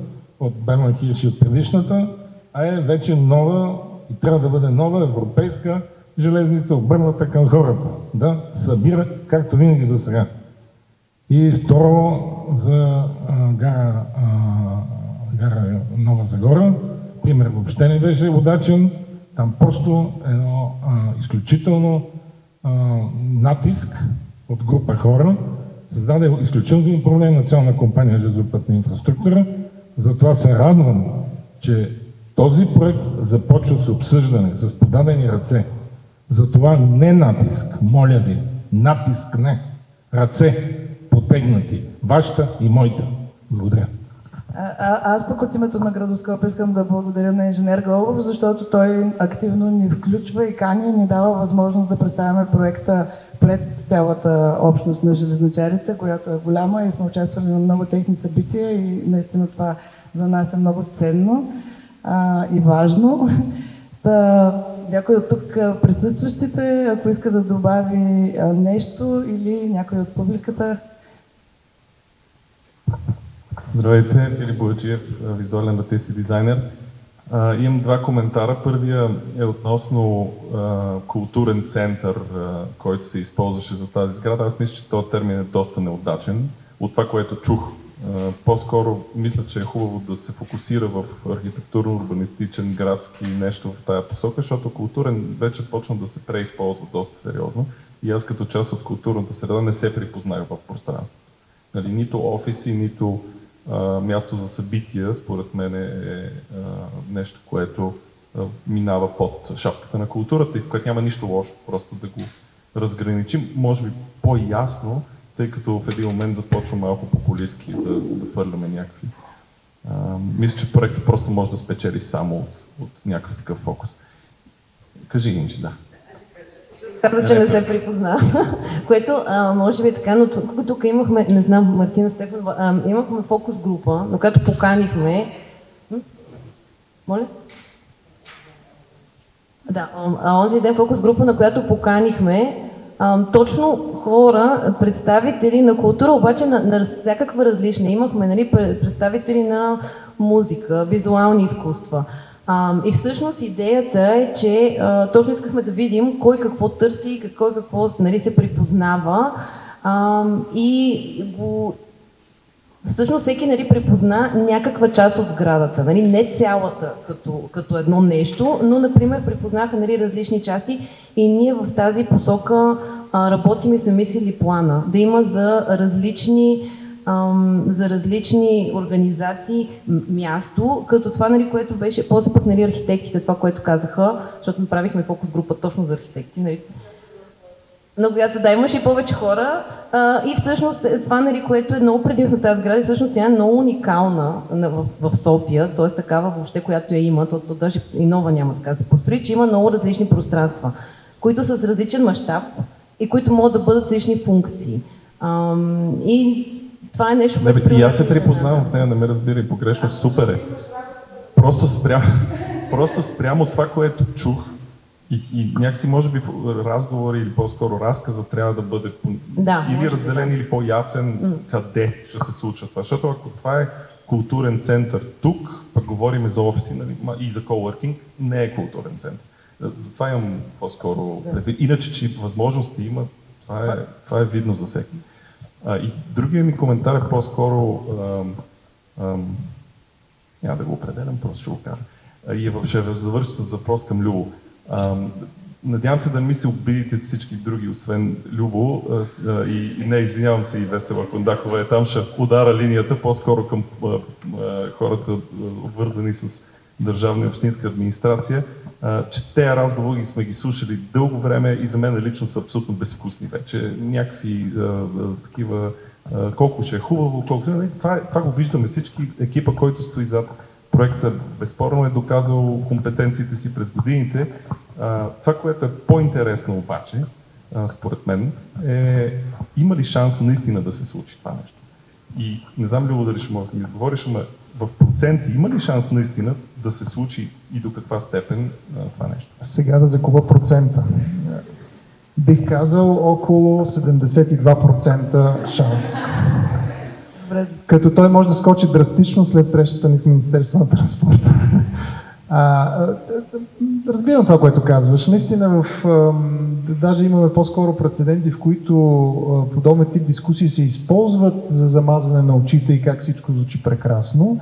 от Бернард Хирш и от предишната, а е вече нова и трябва да бъде нова европейска железница, обърната към хората, да събира, както винаги до сега. И второ, за гара Нова Загора, пример въобще не беше удачен, там просто едно изключително натиск от група хора създаде изключително проблем Национална компания железопътна инфраструктура. Затова се радвам, че този проект започва с обсъждане, с подадени ръце. Затова не натиск, моля ви, натиск не, ръце потегнати, вашата и моята. Благодаря. Аз пък от името на Градоскоп искам да благодаря на инженер Голубов, защото той активно ни включва и кани, ни дава възможност да представяме проекта пред цялата общност на железничарите, която е голяма и сме участвали на много техни събития и наистина това за нас е много ценно и важно. Някой от тук присъстващите, ако иска да добави нещо или някой от публиката. Здравейте, Филип Бояджиев, визуален артист и дизайнер. Имам два коментара. Първия е относно културен център, който се използваше за тази сграда. Аз мисля, че този термин е доста неудачен. От това, което чух, по-скоро мисля, че е хубаво да се фокусира в архитектурно-урбанистичен, градски нещо в тая посока, защото културен вече почна да се преизползва доста сериозно и аз като част от културната среда не се припознах в пространството. Нали, нито офиси, нито място за събития, според мен е нещо, което минава под шапката на културата и в което няма нищо лошо, просто да го разграничим, може би по-ясно, тъй като в един момент започва малко популистки да фърляме някакви. Мисля, че проектът просто може да спечели само от някакъв такъв фокус. Кажи, Инчи, да. Каза, че не се припозна. Което може би е така, но тук имахме, не знам, Мартина Стефанова, имахме фокус група, на която поканихме. Моля? Да, онзи ден фокус група, на която поканихме точно хора, представители на култура, обаче на всякаква различна. Имахме, нали, представители на музика, визуални изкуства. И всъщност идеята е, че точно искахме да видим кой какво търси, кой какво, нали, се припознава и всъщност всеки, нали, припозна някаква част от сградата, нали, не цялата като едно нещо, но например припознаха, нали, различни части и ние в тази посока работим и сме мислили плана да има за различни организации място, като това, нали, което беше, после пък, нали, архитектите, това, което казаха, защото направихме фокус група точно за архитекти, нали, на която да имаше и повече хора и всъщност това, нали, което е много предимно на тази сграда, всъщност тя е много уникална в София, т.е. такава въобще, която я има, то даже и нова няма така да се построи, че има много различни пространства, които са с различен мащаб и които могат да бъдат с различни функции. И това е нещо, което... И аз се припознавам в нея, не ме разбирай погрешно, супер е. Просто спрямо това, което чух и някакси може би разговори или по-скоро разказа трябва да бъде или разделен, или по-ясен къде ще се случва това. Защото ако това е културен център тук, пък говорим за офиси, нали, и за коуъркинг, не е културен център. Затова имам по-скоро предвид. Иначе, че възможности има, това е видно за всеки. И другия ми коментар е по-скоро, няма да го определям, просто ще го кажа. И ще завърши с въпрос към Любо. Надявам се да не ми се обидите всички други, освен Любо. И не, извинявам се, и Весела Кондакова е там, ще удара линията по-скоро към хората, обвързани с държавна и общинска администрация, че тези разговори сме ги слушали дълго време и за мен лично са абсолютно безвкусни вече. Някакви такива, колко ще е хубаво, колко... Това го виждаме всички. Екипа, който стои зад проекта, безспорно е доказал компетенциите си през годините. Това, което е по-интересно обаче, според мен, е има ли шанс наистина да се случи това нещо? И не знам, Любо, дали ще можеш да ми отговориш, но в проценти има ли шанс наистина да се случи и до каква степен това нещо? Сега да закупа процента. Бих казал около 72% шанс. Като той може да скочи драстично след срещата ни в Министерството на транспорта. Разбирам това, което казваш. Наистина, даже имаме по-скоро прецеденти, в които подобен тип дискусии се използват за замазване на очите и как всичко звучи прекрасно.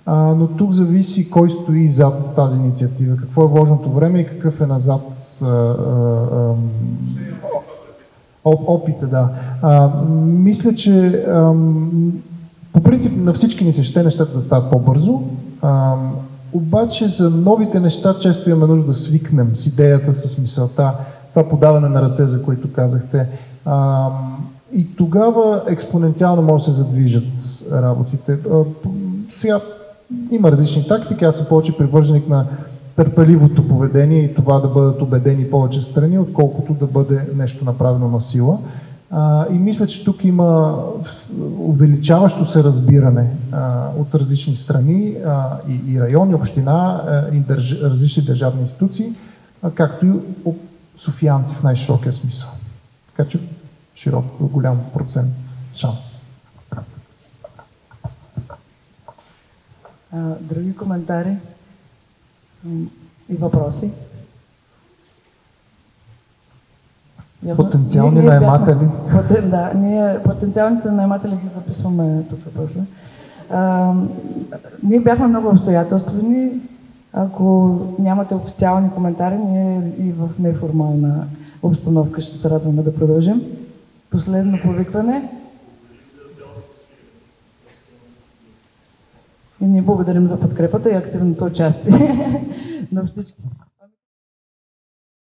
Но тук зависи кой стои зад тази инициатива, какво е вложеното време и какъв е назад опита. Да. Мисля, че по принцип на всички ни се ще нещата да стават по-бързо. Обаче за новите неща често имаме нужда да свикнем с идеята, с мисълта, това подаване на ръце, за което казахте. И тогава експоненциално може да се задвижат работите. Сега има различни тактики, аз съм повече привърженик на търпеливото поведение и това да бъдат убедени повече страни, отколкото да бъде нещо направено на сила. И мисля, че тук има увеличаващо се разбиране от различни страни и райони, община и различни държавни институции, както и софиянци в най-широкия смисъл. Така че широк, голям процент шанс. Други коментари и въпроси? Потенциални наематели. Да, ние потенциалните наематели ги записваме тук после. Ние бяхме много обстоятелствени. Ако нямате официални коментари, ние и в неформална обстановка ще се радваме да продължим. Последно повикване. И ние благодарим за подкрепата и активното участие на всички.